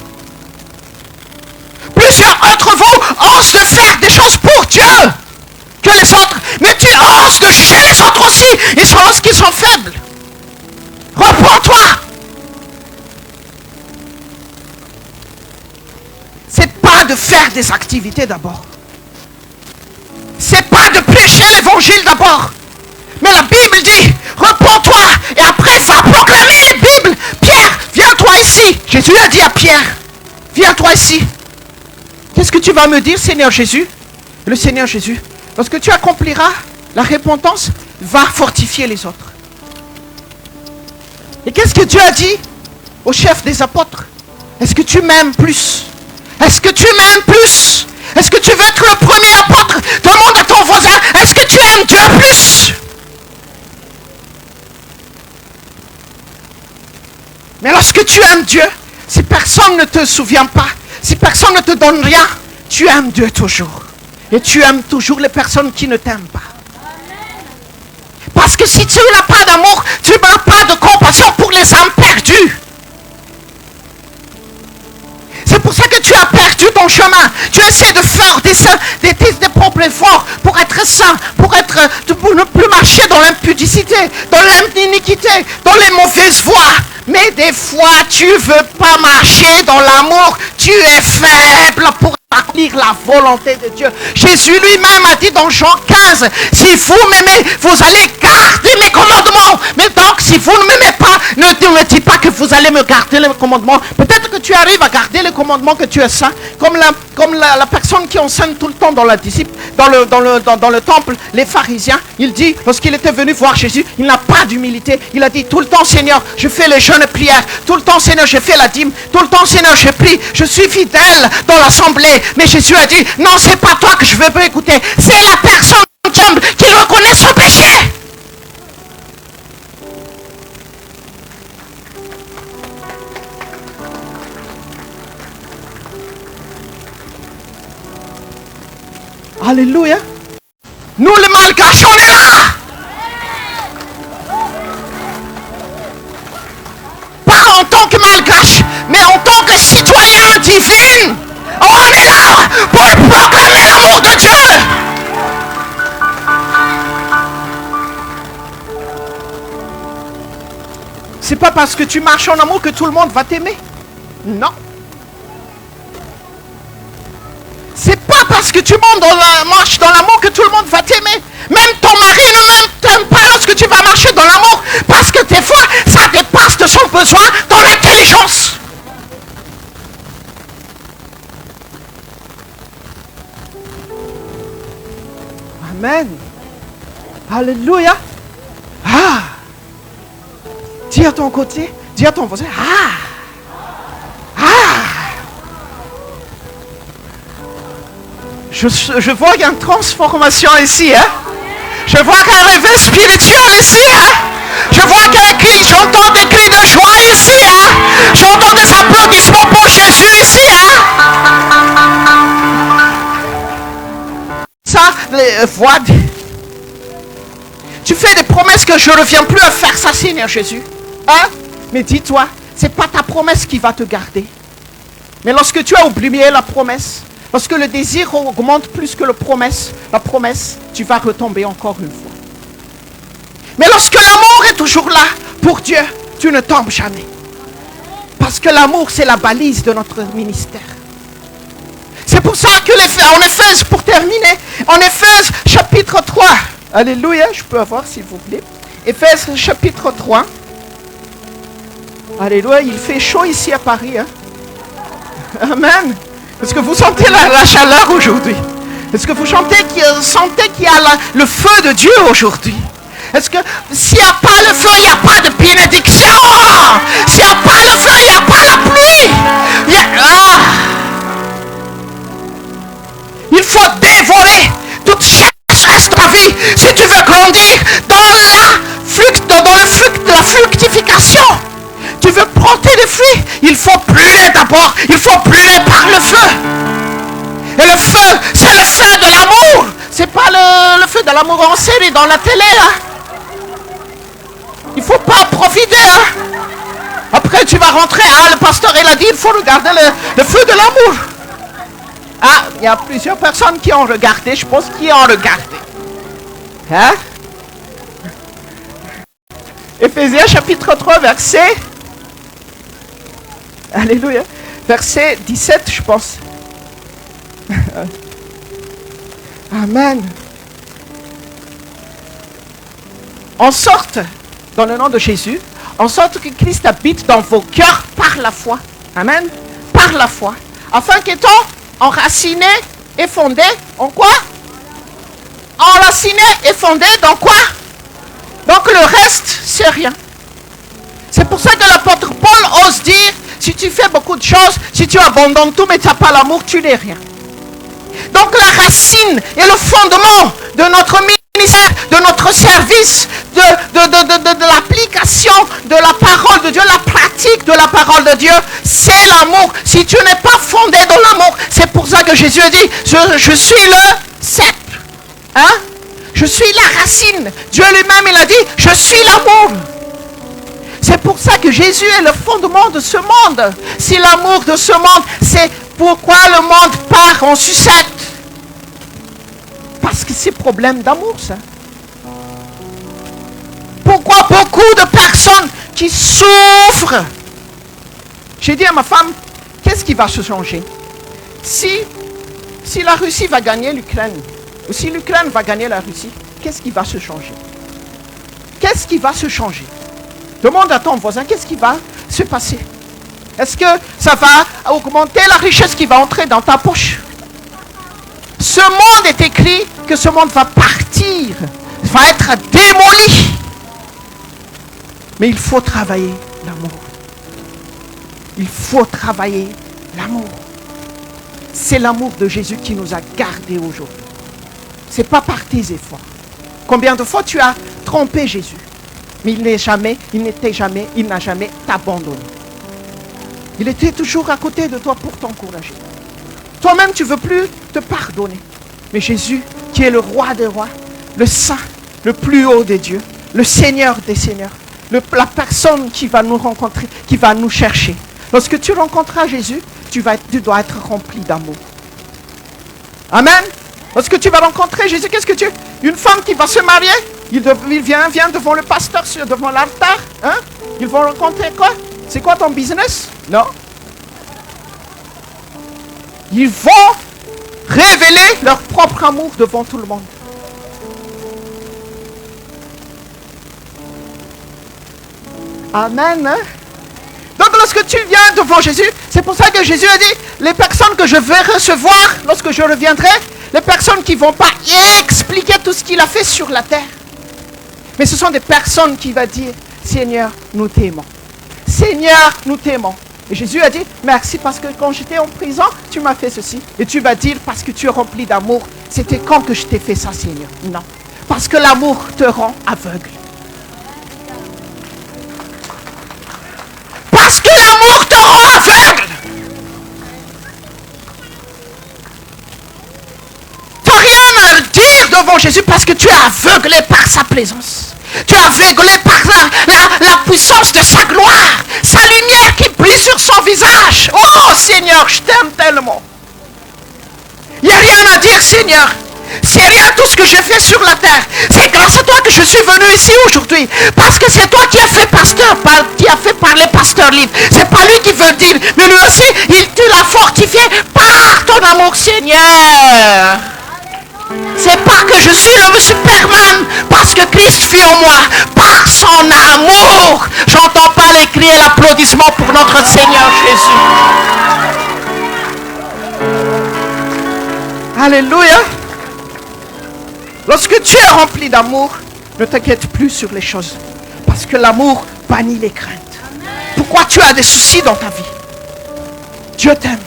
Plusieurs d'entre vous osent de faire des choses pour Dieu que les autres, mais tu oses de juger les autres aussi, ils sont lorsqu'ils sont faibles. Reprends-toi. C'est pas de faire des activités d'abord. C'est pas de prêcher l'évangile d'abord. Mais la Bible dit, reprends-toi et après va proclamer les Bibles. Pierre, viens-toi ici. Jésus a dit à Pierre, viens-toi ici. Qu'est-ce que tu vas me dire, Seigneur Jésus? Le Seigneur Jésus, lorsque tu accompliras la repentance, va fortifier les autres. Et qu'est-ce que Dieu a dit au chef des apôtres? Est-ce que tu m'aimes plus? Est-ce que tu m'aimes plus? Est-ce que tu veux être le premier apôtre? Demande à ton voisin, est-ce que tu aimes Dieu plus? Mais lorsque tu aimes Dieu, si personne ne te souvient pas, si personne ne te donne rien, tu aimes Dieu toujours. Et tu aimes toujours les personnes qui ne t'aiment pas. Parce que si tu n'as pas d'amour, tu n'as pas de compassion pour les âmes perdues. C'est pour ça que tu as perdu ton chemin. Tu essaies de faire des propres efforts pour être saint, pour ne plus marcher dans l'impudicité, dans l'iniquité, dans les mauvaises voies. Mais des fois, tu ne veux pas marcher dans l'amour. Tu es faible pour accomplir la volonté de Dieu. Jésus lui-même a dit dans Jean 15, si vous m'aimez, vous allez garder mes commandements. Mais donc, si vous ne m'aimez pas, ne me dites pas que vous allez me garder les commandements. Peut-être que tu arrives à garder les commandements, que tu es saint, comme la personne qui enseigne tout le temps dans le temple, les pharisiens. Il dit, lorsqu'il était venu voir Jésus, il n'a pas d'humilité. Il a dit, tout le temps, Seigneur, je fais les jeûnes et prières. Tout le temps, Seigneur, je fais la dîme. Tout le temps, Seigneur, je prie. Je suis fidèle dans l'assemblée. Mais Jésus a dit, non, c'est pas toi que je veux pas écouter. C'est la personne qui reconnaît son péché. Alléluia. Nous, les malgaches, on est là. Pas en tant que malgache, mais en tant que citoyen divin. On est là pour proclamer l'amour de Dieu. C'est pas parce que tu marches en amour que tout le monde va t'aimer. Non. C'est pas parce que tu marches dans l'amour que tout le monde va t'aimer. Même ton mari ne t'aime pas lorsque tu vas marcher dans l'amour. Parce que des fois, ça dépasse de son besoin dans l'intelligence. Amen. Alléluia. Ah. Dis à ton côté, dis à ton voisin. Ah. Ah. Je vois qu'il y a une transformation ici. Hein? Je vois qu'il y a un réveil spirituel ici. Hein? Je vois qu'il y a un cri, j'entends des cris de joie ici. Hein? J'entends des applaudissements pour Jésus ici. Hein? Ça, les voix. Tu fais des promesses que je ne reviens plus à faire ça, Seigneur Jésus. Hein? Mais dis-toi, ce n'est pas ta promesse qui va te garder. Mais lorsque tu as oublié la promesse, lorsque le désir augmente plus que la promesse, tu vas retomber encore une fois. Mais lorsque l'amour est toujours là pour Dieu, tu ne tombes jamais. Parce que l'amour, c'est la balise de notre ministère. C'est pour ça que en Éphèse, pour terminer, en Éphèse chapitre 3, Alléluia, je peux avoir s'il vous plaît. Éphésiens chapitre 3. Alléluia, il fait chaud ici à Paris. Hein? Amen. Est-ce que vous sentez la chaleur aujourd'hui? Est-ce que vous sentez qu'il y a le feu de Dieu aujourd'hui? Est-ce que s'il n'y a pas le feu, il n'y a pas de bénédiction? S'il n'y a pas le feu, il n'y a pas la pluie. Il faut dévorer toute chasse de ta vie si tu veux grandir dans la fructification. Tu veux porter des fruits, il faut brûler d'abord. Il faut brûler par le feu. Et le feu, c'est le feu de l'amour. C'est pas le feu de l'amour en série dans la télé. Hein? Il ne faut pas profiter. Hein? Après, tu vas rentrer. Ah, le pasteur, il a dit, il faut regarder le feu de l'amour. Ah, il y a plusieurs personnes qui ont regardé. Je pense qu'ils ont regardé. Hein? Éphésiens chapitre 3, verset... Alléluia. Verset 17, je pense. Amen. En sorte, dans le nom de Jésus, en sorte que Christ habite dans vos cœurs par la foi. Amen. Par la foi. Afin qu'étant enracinés et fondés, en quoi? Enracinés et fondés dans quoi? Donc le reste, c'est rien. C'est pour ça que l'apôtre Paul ose dire, si tu fais beaucoup de choses, si tu abandonnes tout, mais tu n'as pas l'amour, tu n'es rien. Donc la racine et le fondement de notre ministère, de notre service, de l'application de la parole de Dieu, la pratique de la parole de Dieu, c'est l'amour. Si tu n'es pas fondé dans l'amour, c'est pour ça que Jésus a dit, je suis le cep. Hein? Je suis la racine. Dieu lui-même, il a dit, je suis l'amour. C'est pour ça que Jésus est le fondement de ce monde. C'est l'amour de ce monde. C'est pourquoi le monde part en sucette. Parce que c'est problème d'amour, ça. Pourquoi beaucoup de personnes qui souffrent? J'ai dit à ma femme, qu'est-ce qui va se changer? Si la Russie va gagner l'Ukraine, ou si l'Ukraine va gagner la Russie, qu'est-ce qui va se changer? Qu'est-ce qui va se changer? Demande à ton voisin, qu'est-ce qui va se passer? Est-ce que ça va augmenter la richesse qui va entrer dans ta poche? Ce monde est écrit que ce monde va partir, va être démoli. Mais il faut travailler l'amour. Il faut travailler l'amour. C'est l'amour de Jésus qui nous a gardés aujourd'hui. Ce n'est pas par tes efforts. Combien de fois tu as trompé Jésus? Mais il n'a jamais t'abandonné. Il était toujours à côté de toi pour t'encourager. Toi-même, tu ne veux plus te pardonner. Mais Jésus, qui est le roi des rois, le saint, le plus haut des dieux, le Seigneur des seigneurs, la personne qui va nous rencontrer, qui va nous chercher. Lorsque tu rencontreras Jésus, tu dois être rempli d'amour. Amen. Lorsque tu vas rencontrer Jésus, qu'est-ce que tu es? Une femme qui va se marier, il vient devant le pasteur, devant l'altar. Hein? Ils vont rencontrer quoi? C'est quoi ton business? Non. Ils vont révéler leur propre amour devant tout le monde. Amen. Hein? Donc lorsque tu viens devant Jésus, c'est pour ça que Jésus a dit, les personnes que je vais recevoir lorsque je reviendrai, les personnes qui ne vont pas expliquer tout ce qu'il a fait sur la terre. Mais ce sont des personnes qui vont dire, Seigneur, nous t'aimons. Seigneur, nous t'aimons. Et Jésus a dit, merci parce que quand j'étais en prison, tu m'as fait ceci. Et tu vas dire, parce que tu es rempli d'amour, c'était quand que je t'ai fait ça, Seigneur? Non. Parce que l'amour te rend aveugle. Parce que l'amour te rend aveugle. Tu n'as rien à dire devant Jésus parce que tu es aveuglé par sa présence. Tu es aveuglé par la puissance de sa gloire, sa lumière qui brille sur son visage. Oh Seigneur, je t'aime tellement. Il n'y a rien à dire, Seigneur. C'est rien tout ce que j'ai fait sur la terre. C'est grâce à toi que je suis venu ici aujourd'hui. Parce que c'est toi qui as fait pasteur, qui a fait parler pasteur Liv. C'est pas lui qui veut le dire, mais lui aussi, tu l'as fortifié par ton amour, Seigneur. C'est pas que je suis le Superman, parce que Christ vit en moi, par son amour. J'entends pas les cris et l'applaudissement pour notre Seigneur Jésus. Alléluia. Lorsque tu es rempli d'amour, ne t'inquiète plus sur les choses, parce que l'amour bannit les craintes. Pourquoi tu as des soucis dans ta vie? Dieu t'aime.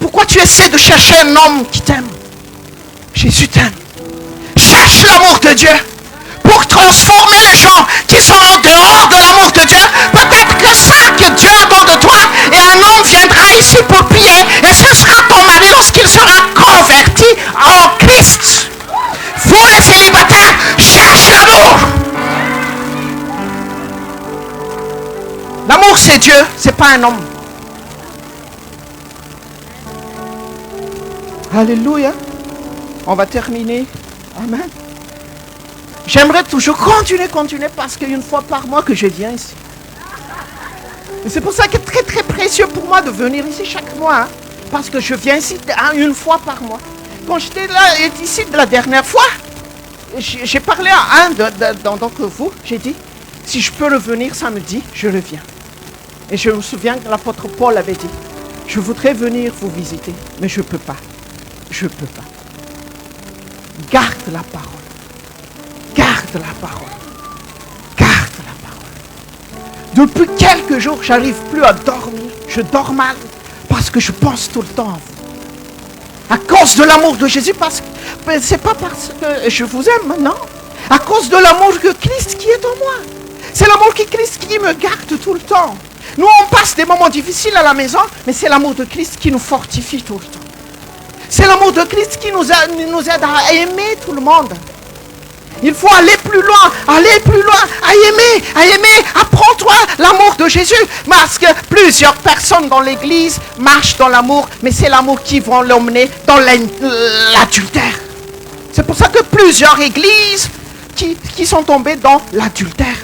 Pourquoi tu essaies de chercher un homme qui t'aime? Jésus t'aime. Cherche l'amour de Dieu pour transformer les gens qui sont en dehors de l'amour de Dieu. Peut-être que ça que Dieu attend de toi, et un homme viendra ici pour prier, et ce sera ton mari lorsqu'il sera converti en Christ. Vous les célibataires, cherchez l'amour. L'amour c'est Dieu, c'est pas un homme. Alléluia. On va terminer. Amen. J'aimerais toujours continuer parce qu'une fois par mois que je viens ici. Et c'est pour ça que c'est très très précieux pour moi de venir ici chaque mois. Hein, parce que je viens ici une fois par mois. Quand j'étais là ici la dernière fois, j'ai parlé à un d'entre vous. J'ai dit, si je peux revenir samedi, je reviens. Et je me souviens que l'apôtre Paul avait dit, je voudrais venir vous visiter, mais je ne peux pas. Je ne peux pas. Garde la parole. Garde la parole. Garde la parole. Depuis quelques jours, je n'arrive plus à dormir. Je dors mal parce que je pense tout le temps à vous. À cause de l'amour de Jésus, parce que c'est pas parce que je vous aime, non. À cause de l'amour de Christ qui est en moi. C'est l'amour de Christ qui me garde tout le temps. Nous, on passe des moments difficiles à la maison, mais c'est l'amour de Christ qui nous fortifie tout le temps. C'est l'amour de Christ qui nous aide à aimer tout le monde. Il faut aller plus loin, à aimer. Apprends-toi l'amour de Jésus. Parce que plusieurs personnes dans l'église marchent dans l'amour, mais c'est l'amour qui va l'emmener dans l'adultère. C'est pour ça que plusieurs églises qui sont tombées dans l'adultère.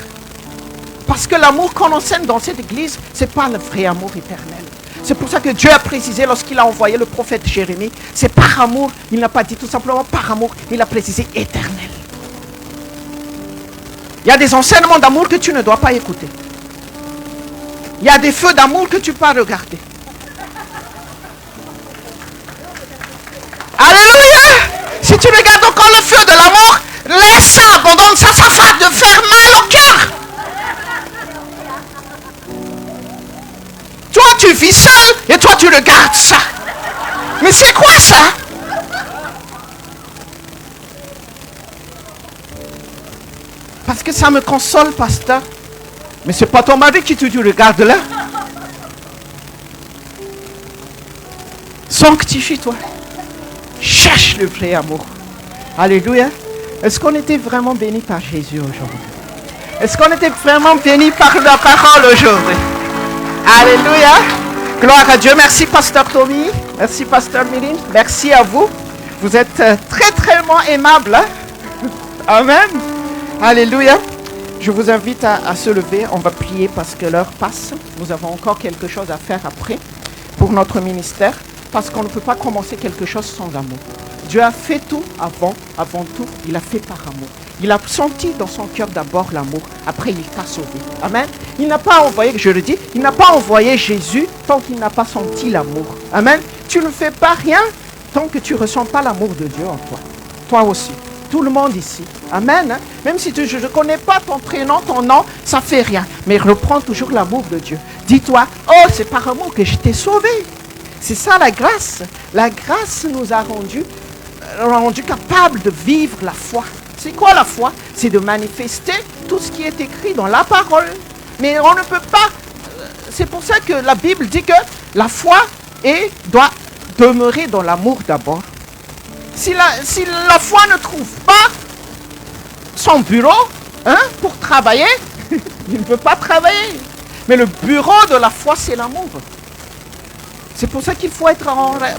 Parce que l'amour qu'on enseigne dans cette église, ce n'est pas le vrai amour éternel. C'est pour ça que Dieu a précisé lorsqu'il a envoyé le prophète Jérémie, c'est par amour, il n'a pas dit tout simplement par amour, il a précisé éternel. Il y a des enseignements d'amour que tu ne dois pas écouter. Il y a des feux d'amour que tu peux pas regarder. Alléluia! Si tu regardes encore le feu de l'amour, laisse ça, abandonne ça, ça va te faire mal au cœur. Toi, tu vis seul et toi, tu regardes ça. Mais c'est quoi ça? Parce que ça me console, pasteur. Mais c'est pas ton mari qui tu regardes là. Sanctifie-toi. Cherche le vrai amour. Alléluia. Est-ce qu'on était vraiment bénis par Jésus aujourd'hui? Est-ce qu'on était vraiment bénis par la parole aujourd'hui? Alléluia. Gloire à Dieu. Merci, pasteur Tommy. Merci, pasteur Méline. Merci à vous. Vous êtes très, très aimable. Hein? Amen. Alléluia. Je vous invite à se lever. On va prier parce que l'heure passe. Nous avons encore quelque chose à faire après pour notre ministère. Parce qu'on ne peut pas commencer quelque chose sans amour. Dieu a fait tout avant tout. Il a fait par amour. Il a senti dans son cœur d'abord l'amour. Après, il t'a sauvé. Amen. Il n'a pas envoyé, je le dis, il n'a pas envoyé Jésus tant qu'il n'a pas senti l'amour. Amen. Tu ne fais pas rien tant que tu ne ressens pas l'amour de Dieu en toi. Toi aussi. Tout le monde ici. Amen. Même si je ne connais pas ton prénom, ton nom, ça ne fait rien. Mais reprends toujours l'amour de Dieu. Dis-toi, oh, c'est par amour que je t'ai sauvé. C'est ça la grâce. La grâce nous a rendu capables de vivre la foi. C'est quoi la foi? C'est de manifester tout ce qui est écrit dans la parole. Mais on ne peut pas... C'est pour ça que la Bible dit que la foi doit demeurer dans l'amour d'abord. Si la foi ne trouve pas son bureau pour travailler, il ne peut pas travailler. Mais le bureau de la foi, c'est l'amour. C'est pour ça qu'il faut être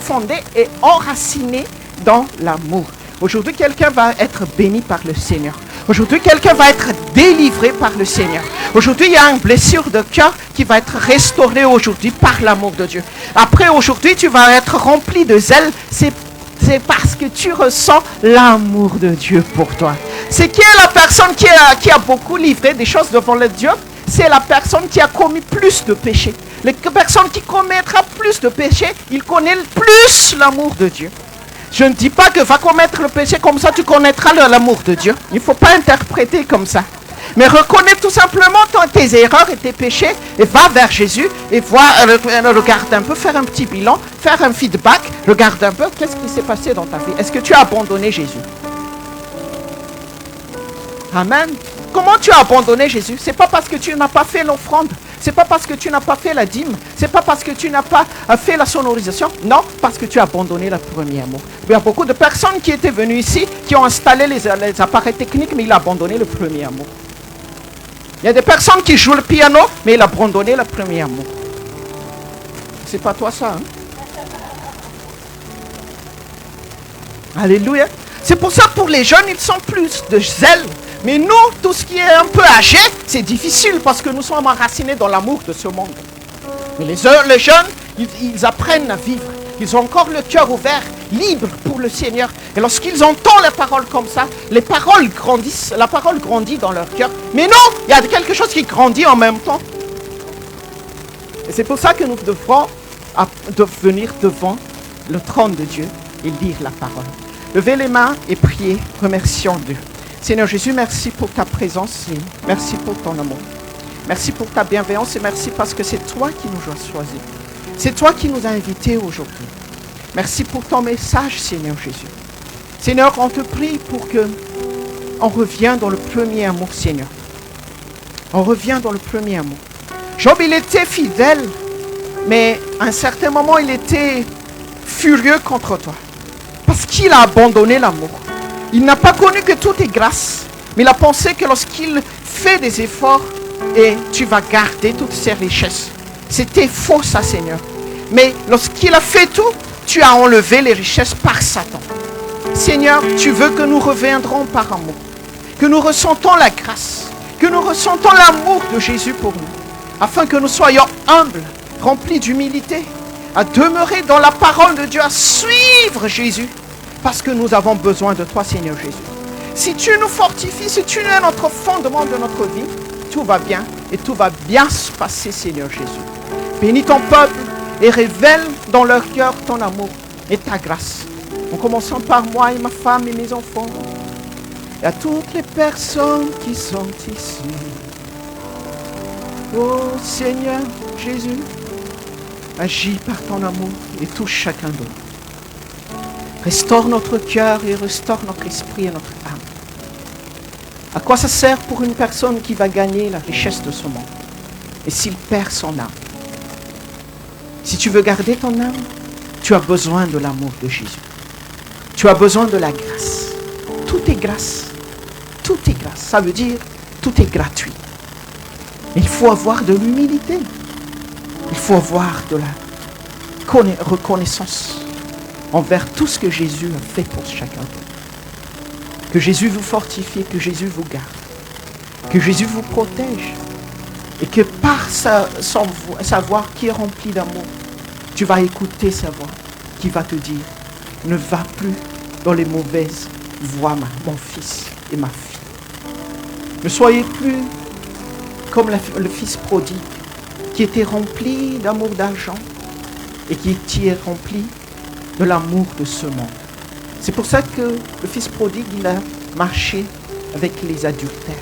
fondé et enraciné dans l'amour. Aujourd'hui, quelqu'un va être béni par le Seigneur. Aujourd'hui, quelqu'un va être délivré par le Seigneur. Aujourd'hui, il y a une blessure de cœur qui va être restaurée aujourd'hui par l'amour de Dieu. Après, aujourd'hui, tu vas être rempli de zèle. C'est parce que tu ressens l'amour de Dieu pour toi. C'est qui est la personne qui a beaucoup livré des choses devant le Dieu? C'est la personne qui a commis plus de péchés. La personne qui commettra plus de péchés, il connaît plus l'amour de Dieu. Je ne dis pas que va commettre le péché, comme ça tu connaîtras l'amour de Dieu. Il ne faut pas interpréter comme ça. Mais reconnais tout simplement tes erreurs et tes péchés et va vers Jésus et regarde un peu, faire un petit bilan, faire un feedback, regarde un peu qu'est-ce qui s'est passé dans ta vie. Est-ce que tu as abandonné Jésus? Amen. Comment tu as abandonné Jésus? Ce n'est pas parce que tu n'as pas fait l'offrande. Ce n'est pas parce que tu n'as pas fait la dîme. Ce n'est pas parce que tu n'as pas fait la sonorisation. Non, parce que tu as abandonné le premier amour. Il y a beaucoup de personnes qui étaient venues ici, qui ont installé les appareils techniques, mais ils ont abandonné le premier amour. Il y a des personnes qui jouent le piano, mais ils ont abandonné le premier amour. C'est pas toi ça, hein? Alléluia. C'est pour ça que pour les jeunes, ils sont plus de zèle. Mais nous, tout ce qui est un peu âgé, c'est difficile parce que nous sommes enracinés dans l'amour de ce monde. Mais les jeunes, ils apprennent à vivre. Ils ont encore le cœur ouvert, libre pour le Seigneur. Et lorsqu'ils entendent les paroles comme ça, les paroles grandissent, la parole grandit dans leur cœur. Mais non, il y a quelque chose qui grandit en même temps. Et c'est pour ça que nous devrons venir devant le trône de Dieu et lire la parole. Levez les mains et priez, remercions Dieu. Seigneur Jésus, merci pour ta présence et merci pour ton amour. Merci pour ta bienveillance et merci parce que c'est toi qui nous as choisis. C'est toi qui nous as invités aujourd'hui. Merci pour ton message, Seigneur Jésus. Seigneur, on te prie pour que on revienne dans le premier amour, Seigneur. On revient dans le premier amour. Job, il était fidèle, mais à un certain moment, il était furieux contre toi. Parce qu'il a abandonné l'amour. Il n'a pas connu que tout est grâce, mais il a pensé que lorsqu'il fait des efforts, et tu vas garder toutes ces richesses. C'était faux ça, Seigneur. Mais lorsqu'il a fait tout, tu as enlevé les richesses par Satan. Seigneur, tu veux que nous reviendrons par amour, que nous ressentons la grâce, que nous ressentons l'amour de Jésus pour nous, afin que nous soyons humbles, remplis d'humilité, à demeurer dans la parole de Dieu, à suivre Jésus, parce que nous avons besoin de toi, Seigneur Jésus. Si tu nous fortifies, si tu es notre fondement de notre vie, tout va bien et tout va bien se passer, Seigneur Jésus. Bénis ton peuple et révèle dans leur cœur ton amour et ta grâce. En commençant par moi et ma femme et mes enfants, et à toutes les personnes qui sont ici. Oh Seigneur Jésus, agis par ton amour et touche chacun d'eux. Restaure notre cœur et restaure notre esprit et notre âme. À quoi ça sert pour une personne qui va gagner la richesse de ce monde et s'il perd son âme? Si tu veux garder ton âme, tu as besoin de l'amour de Jésus. Tu as besoin de la grâce. Tout est grâce. Tout est grâce. Ça veut dire tout est gratuit. Mais il faut avoir de l'humilité. Il faut avoir de la reconnaissance envers tout ce que Jésus a fait pour chacun d'eux. Que Jésus vous fortifie, que Jésus vous garde, que Jésus vous protège, et que par sa voix qui est remplie d'amour, tu vas écouter sa voix qui va te dire, ne va plus dans les mauvaises voies, mon fils et ma fille. Ne soyez plus comme le fils prodigue, qui était rempli d'amour d'argent, et qui était rempli de l'amour de ce monde. C'est pour ça que le fils prodigue, il a marché avec les adultères.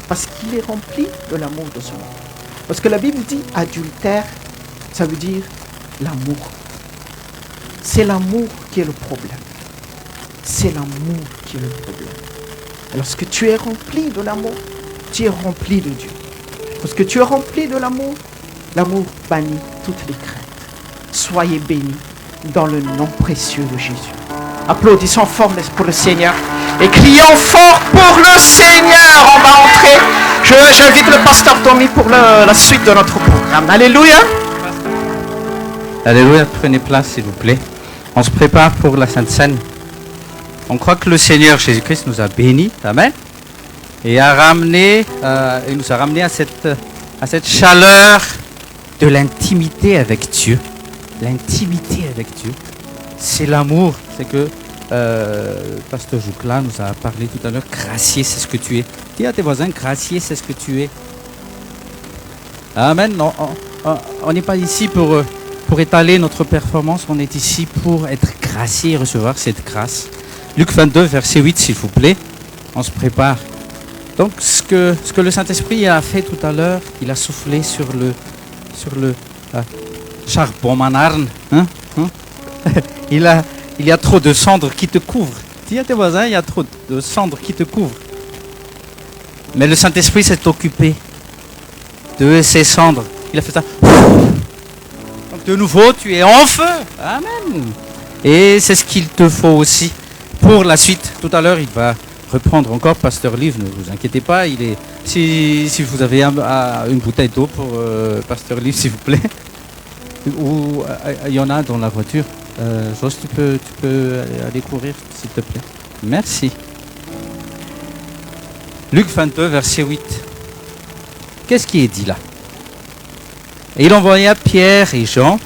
Parce qu'il est rempli de l'amour de ce monde. Parce que la Bible dit adultère, ça veut dire l'amour. C'est l'amour qui est le problème. C'est l'amour qui est le problème. Et lorsque tu es rempli de l'amour, tu es rempli de Dieu. Parce que tu es rempli de l'amour, l'amour bannit toutes les craintes. Soyez bénis dans le nom précieux de Jésus. Applaudissons fort pour le Seigneur et crions fort pour le Seigneur. On va entrer. J'invite le pasteur Tommy pour la suite de notre programme. Alléluia. Alléluia, prenez place s'il vous plaît. On se prépare pour la Sainte Seine. On croit que le Seigneur Jésus-Christ nous a bénis. Amen. et il nous a ramené à cette chaleur de l'intimité avec Dieu. L'intimité avec Dieu, c'est l'amour. C'est que Pasteur Joukla nous a parlé tout à l'heure. Gracier, c'est ce que tu es. Dis à tes voisins, gracier, c'est ce que tu es. Amen. Non, on n'est pas ici pour étaler notre performance. On est ici pour être gracié et recevoir cette grâce. Luc 22, verset 8, s'il vous plaît. On se prépare. Donc, ce que le Saint-Esprit a fait tout à l'heure, il a soufflé sur le charbon manarne. Il y a trop de cendres qui te couvrent. Dis à tes voisins, il y a trop de cendres qui te couvrent. Mais le Saint-Esprit s'est occupé de ces cendres. Il a fait ça. Donc de nouveau, tu es en feu. Amen. Et c'est ce qu'il te faut aussi pour la suite. Tout à l'heure, il va reprendre encore Pasteur Liv. Ne vous inquiétez pas. Si vous avez une bouteille d'eau pour Pasteur Liv, s'il vous plaît. Ou il y en a dans la voiture. Joss, tu peux aller courir, s'il te plaît. Merci. Luc 22, verset 8. Qu'est-ce qui est dit là? Et il envoya Pierre et Jean,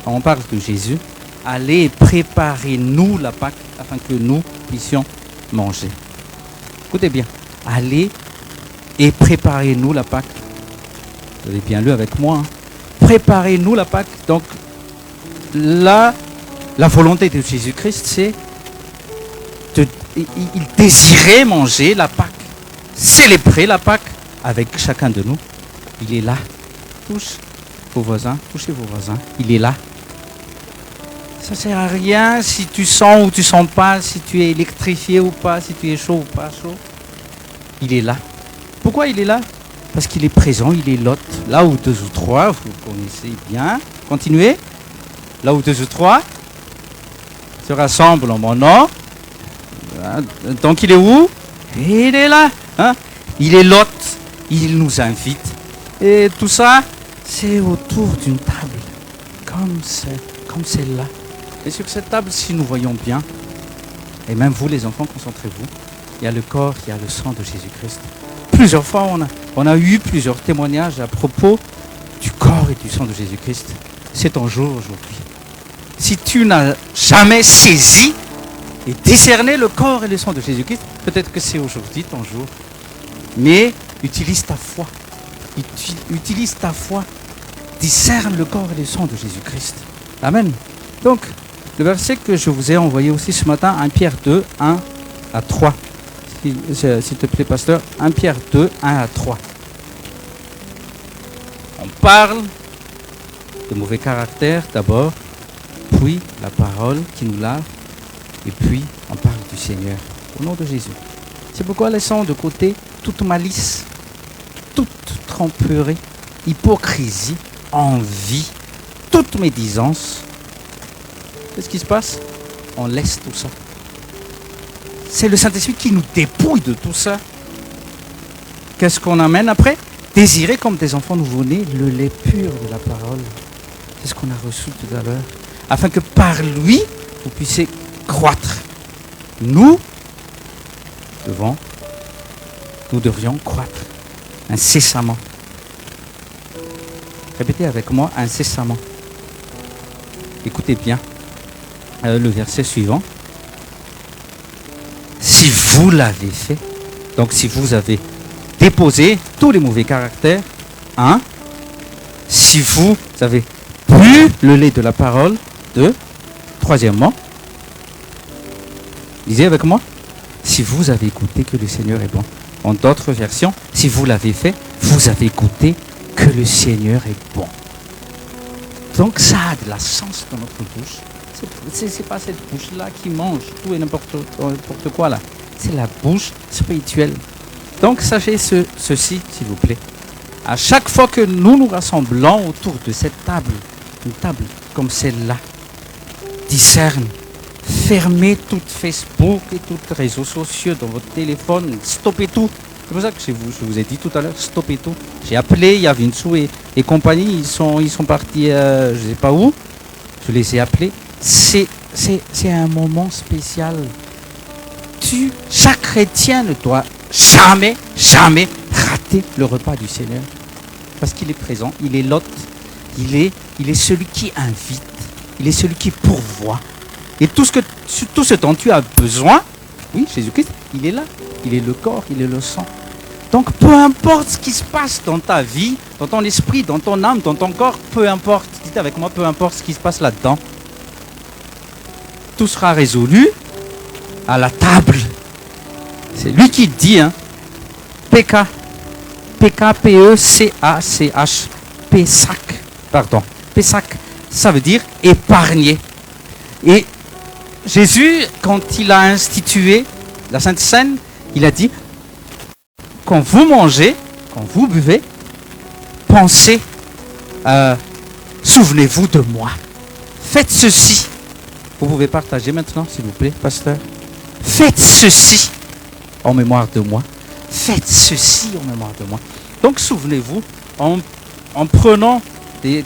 on parle de Jésus, allez préparer nous la Pâque afin que nous puissions manger. Écoutez bien, allez et préparez-nous la Pâque. Vous avez bien lu avec moi. Hein. Préparez-nous la Pâque. Donc là, la volonté de Jésus-Christ, c'est il désirait manger la Pâque, célébrer la Pâque avec chacun de nous. Il est là. Touchez vos voisins. Il est là. Ça ne sert à rien si tu sens ou tu sens pas, si tu es électrifié ou pas, si tu es chaud ou pas chaud. Il est là. Pourquoi il est là? Parce qu'il est présent, il est l'hôte. Là où 2 ou 3, vous connaissez bien. Continuez. Là où 2 ou 3 se rassemblent en mon nom. Donc il est où? Il est là. Hein? Il est l'hôte. Il nous invite. Et tout ça, c'est autour d'une table. Comme celle-là. Et sur cette table, si nous voyons bien, et même vous les enfants, concentrez-vous, il y a le corps, il y a le sang de Jésus-Christ. Plusieurs fois, on a eu plusieurs témoignages à propos du corps et du sang de Jésus-Christ. C'est ton jour aujourd'hui. Si tu n'as jamais saisi et décerné le corps et le sang de Jésus-Christ, peut-être que c'est aujourd'hui ton jour. Mais utilise ta foi. Utilise ta foi. Discerne le corps et le sang de Jésus-Christ. Amen. Donc, le verset que je vous ai envoyé aussi ce matin, 1 Pierre 2, 1 à 3. S'il te plaît, pasteur, 1 Pierre 2, 1 à 3. On parle de mauvais caractère d'abord, puis la parole qui nous lave, et puis on parle du Seigneur, au nom de Jésus. C'est pourquoi laissons de côté toute malice, toute tromperie, hypocrisie, envie, toute médisance. Qu'est-ce qui se passe? On laisse tout ça. C'est le Saint-Esprit qui nous dépouille de tout ça. Qu'est-ce qu'on amène après? Désirer comme des enfants nouveau-nés le lait pur de la parole. C'est ce qu'on a reçu tout à l'heure. Afin que par lui, vous puissiez croître. Nous devrions croître incessamment. Répétez avec moi, incessamment. Écoutez bien le verset suivant. Si vous l'avez fait, donc si vous avez déposé tous les mauvais caractères, si vous avez bu le lait de la parole, troisièmement, lisez avec moi, si vous avez goûté que le Seigneur est bon. En d'autres versions, si vous l'avez fait, vous avez goûté que le Seigneur est bon. Donc ça a de la sens dans notre bouche. C'est pas cette bouche-là qui mange tout et n'importe quoi là. C'est la bouche spirituelle. Donc sachez ceci, s'il vous plaît. À chaque fois que nous nous rassemblons autour de cette table, une table comme celle-là, discerne, fermez tout Facebook et tous les réseaux sociaux dans votre téléphone, stoppez tout. C'est pour ça que je vous ai dit tout à l'heure, stoppez tout. J'ai appelé Yavinsou et compagnie, ils sont partis, je ne sais pas où, je les ai appelés. C'est un moment spécial. Chaque chrétien doit jamais, jamais rater le repas du Seigneur. Parce qu'il est présent, il est l'hôte, il est celui qui invite, il est celui qui pourvoit. Et tout ce dont tu as besoin, oui, Jésus-Christ, il est là. Il est le corps, il est le sang. Donc peu importe ce qui se passe dans ta vie, dans ton esprit, dans ton âme, dans ton corps, peu importe, dites avec moi, peu importe ce qui se passe là-dedans, tout sera résolu à la table. C'est lui qui dit, hein, PK, P-E-C-A-C-H, Pessac, pardon, Pessac, ça veut dire épargner. Et Jésus, quand il a institué la Sainte Seine, il a dit, quand vous mangez, quand vous buvez, pensez, souvenez-vous de moi. Faites ceci. Vous pouvez partager maintenant, s'il vous plaît, pasteur. Faites ceci en mémoire de moi. Faites ceci en mémoire de moi. Donc souvenez-vous, en prenant du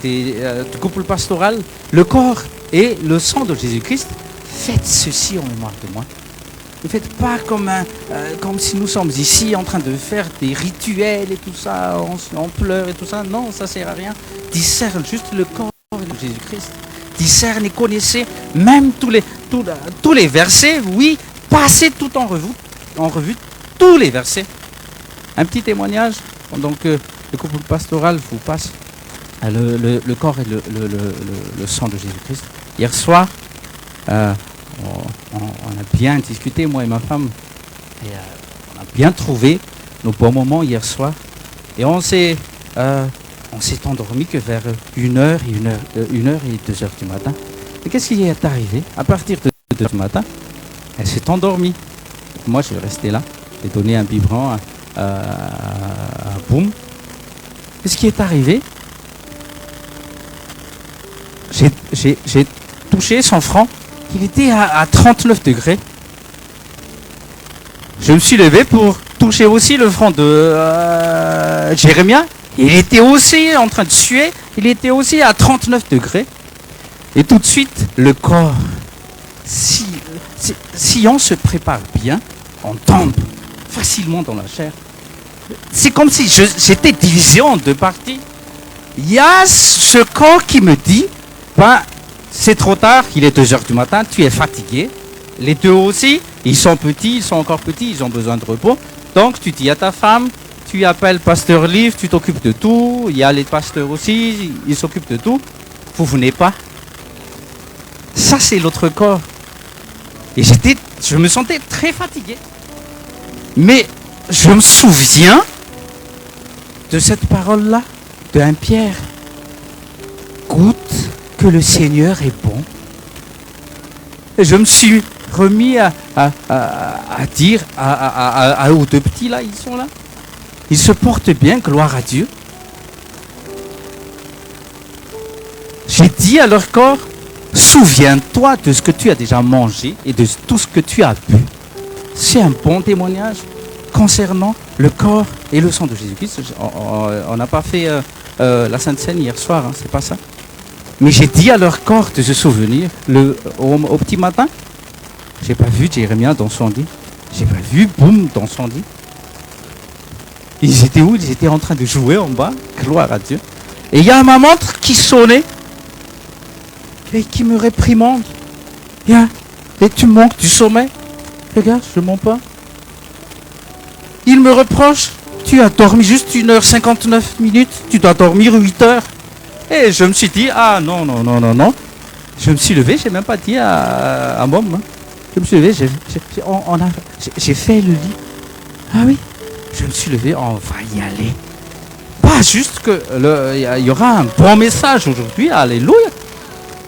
couple pastoral, le corps et le sang de Jésus-Christ, faites ceci en mémoire de moi. Ne faites pas comme si nous sommes ici en train de faire des rituels et tout ça, on pleure et tout ça. Non, ça ne sert à rien. Discerne juste le corps de Jésus-Christ. Discerne et connaissez même tous les versets. Oui, passez tout en revue tous les versets. Un petit témoignage, pendant que le couple pastoral vous passe le corps et le sang de Jésus-Christ. Hier soir, on a bien discuté, moi et ma femme, et on a bien trouvé nos bons moments hier soir. Et on s'est endormi que vers 1h et 2h du matin. Et qu'est-ce qui est arrivé? À partir de 2h du matin, elle s'est endormie. Moi, je suis resté là, j'ai donné un biberon à Boum. Qu'est-ce qui est arrivé? J'ai touché son front. Il était à 39 degrés. Je me suis levé pour toucher aussi le front de Jérémia. Il était aussi en train de suer. Il était aussi à 39 degrés. Et tout de suite, le corps, si on se prépare bien, on tombe facilement dans la chair. C'est comme si j'étais divisé en deux parties. Il y a ce corps qui me dit, c'est trop tard, il est 2h du matin, tu es fatigué. Les deux aussi, ils sont petits, ils sont encore petits, ils ont besoin de repos. Donc tu dis à ta femme, tu appelles pasteur Liv, tu t'occupes de tout. Il y a les pasteurs aussi, ils s'occupent de tout. Vous venez pas. Ça c'est l'autre corps. Et je me sentais très fatigué. Mais je me souviens de cette parole-là, de 1 Pierre. Goûte que le Seigneur est bon. Et je me suis remis à dire aux deux petits là, ils sont là. Ils se portent bien, gloire à Dieu. J'ai dit à leur corps, souviens-toi de ce que tu as déjà mangé et de tout ce que tu as bu. C'est un bon témoignage concernant le corps et le sang de Jésus-Christ. On n'a pas fait la Sainte Seine hier soir, hein, c'est pas ça. Mais j'ai dit à leur corps de se souvenir, au petit matin, j'ai pas vu Jérémia dans son lit, j'ai pas vu Boum dans son lit. Ils étaient où? Ils étaient en train de jouer en bas, gloire à Dieu. Et il y a ma montre qui sonnait et qui me réprimande. Et tu manques du sommeil. Regarde, je ne mens pas. Il me reproche, tu as dormi juste 1h59, tu dois dormir 8 heures. Et je me suis dit, ah non. Je me suis levé, je n'ai même pas dit à Mom. Hein. Je me suis levé, j'ai fait le lit. Ah oui, je me suis levé, on va y aller. Pas juste il y aura un bon message aujourd'hui, alléluia.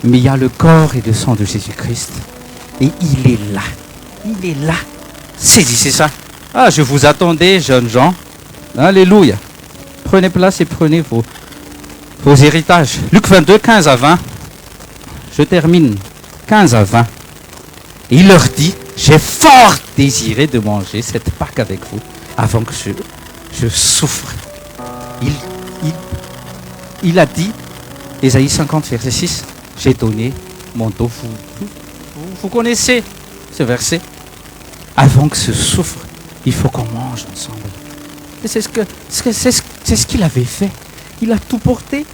Mais il y a le corps et le sang de Jésus-Christ. Et il est là. Il est là. Saisissez ça. Ah, je vous attendais, jeunes gens. Alléluia. Prenez place et prenez vos héritages. Luc 22, 15 à 20. Je termine. 15 à 20. Et il leur dit, j'ai fort désiré de manger cette Pâque avec vous avant que je souffre. Il a dit, Ésaïe 50, verset 6, j'ai donné mon dos. Vous connaissez ce verset. Avant que je souffre. il faut qu'on mange ensemble. Et c'est ce qu'il avait fait. Il a tout porté.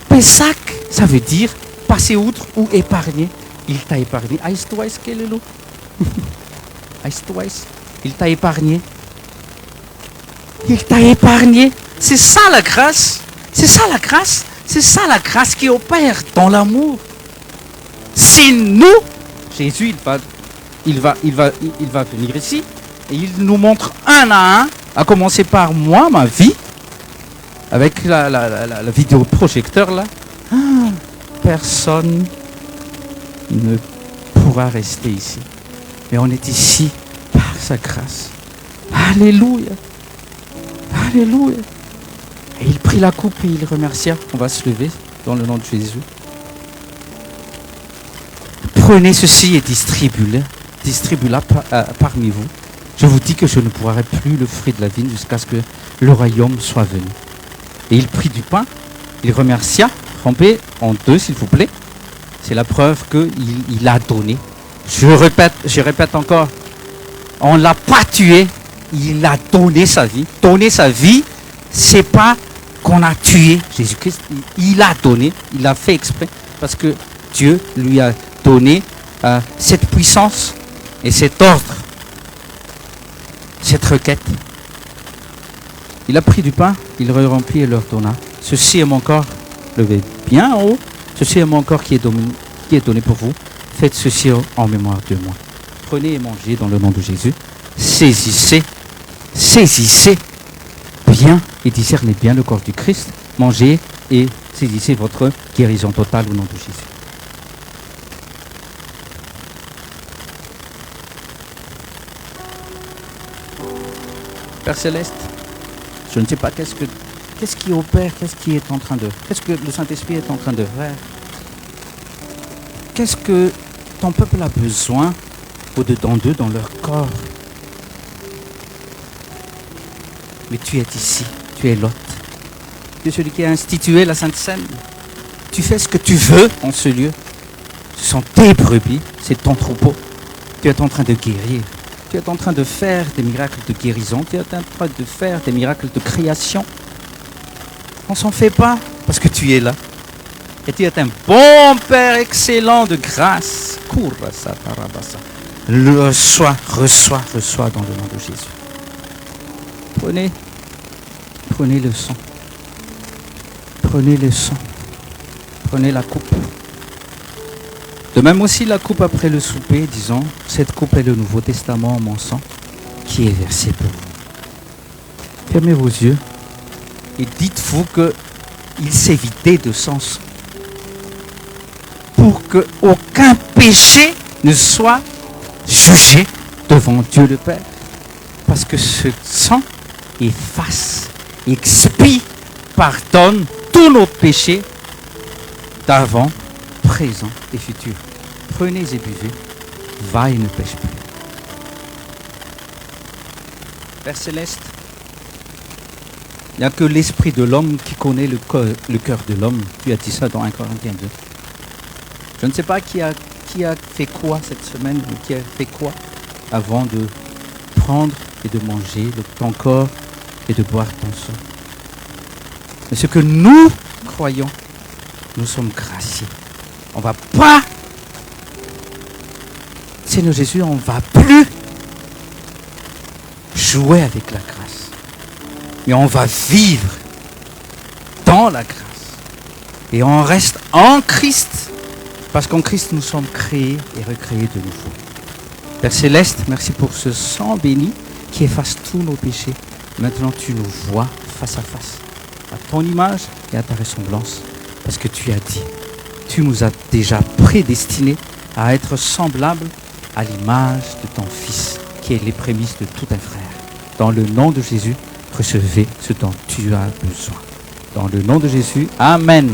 Pesach, ça veut dire passer outre ou épargner. Il t'a épargné. Il t'a épargné. Il t'a épargné. C'est ça la grâce. C'est ça la grâce. C'est ça la grâce qui opère dans l'amour. C'est nous. Jésus, il va venir ici et il nous montre un à commencer par moi, ma vie, avec la vidéoprojecteur là. Personne ne pourra rester ici. Mais on est ici par sa grâce. Alléluia. Alléluia. Et il prit la coupe et il remercia. On va se lever dans le nom de Jésus. Prenez ceci et distribuez-la parmi vous. Je vous dis que je ne boirai plus le fruit de la vigne jusqu'à ce que le royaume soit venu. Et il prit du pain, il remercia, trempé en deux s'il vous plaît. C'est la preuve qu'il a donné. Je répète encore, on ne l'a pas tué, il a donné sa vie. Donner sa vie, c'est pas qu'on a tué Jésus-Christ, il a donné, il a fait exprès, parce que Dieu lui a donné cette puissance et cet ordre, cette requête. Il a pris du pain, il le remplit et leur donna. Ceci est mon corps, levez bien en haut, ceci est mon corps qui est donné pour vous. Faites ceci en mémoire de moi. Prenez et mangez dans le nom de Jésus. Saisissez bien et discernez bien le corps du Christ. Mangez et saisissez votre guérison totale au nom de Jésus. Père Céleste, je ne sais pas qu'est-ce qui opère, qu'est-ce que le Saint-Esprit est en train de faire. Qu'est-ce que ton peuple a besoin au-dedans d'eux, dans leur corps. Mais tu es ici, tu es l'hôte. Tu es celui qui a institué la Sainte Seine. Tu fais ce que tu veux en ce lieu. Ce sont tes brebis, c'est ton troupeau. Tu es en train de guérir. Tu es en train de faire des miracles de guérison. Tu es en train de faire des miracles de création. On s'en fait pas parce que tu es là. Et tu es un bon Père excellent de grâce. Reçois dans le nom de Jésus. Prenez le sang. Prenez le sang. Prenez la coupe. De même aussi la coupe après le souper, disant, cette coupe est le Nouveau Testament en mon sang, qui est versé pour vous. Fermez vos yeux et dites-vous qu'il s'est vidé de son sang. Pour qu'aucun péché ne soit jugé devant Dieu le Père. Parce que ce sang efface, expie, pardonne tous nos péchés d'avant, présent et futur. Prenez et buvez, va et ne pêche plus. Père Céleste, il n'y a que l'esprit de l'homme qui connaît le cœur de l'homme. Tu as dit ça dans 1 Corinthiens 2. Je ne sais pas qui a fait quoi cette semaine, ou qui a fait quoi avant de prendre et de manger ton corps et de boire ton sang. Mais ce que nous croyons, nous sommes graciés. On ne va pas, Seigneur Jésus, on ne va plus jouer avec la grâce. Mais on va vivre dans la grâce. Et on reste en Christ. Parce qu'en Christ, nous sommes créés et recréés de nouveau. Père Céleste, merci pour ce sang béni qui efface tous nos péchés. Maintenant, tu nous vois face à face, à ton image et à ta ressemblance. Parce que tu as dit, tu nous as déjà prédestinés à être semblables à l'image de ton Fils, qui est les prémices de tout un frère. Dans le nom de Jésus, recevez ce dont tu as besoin. Dans le nom de Jésus, Amen.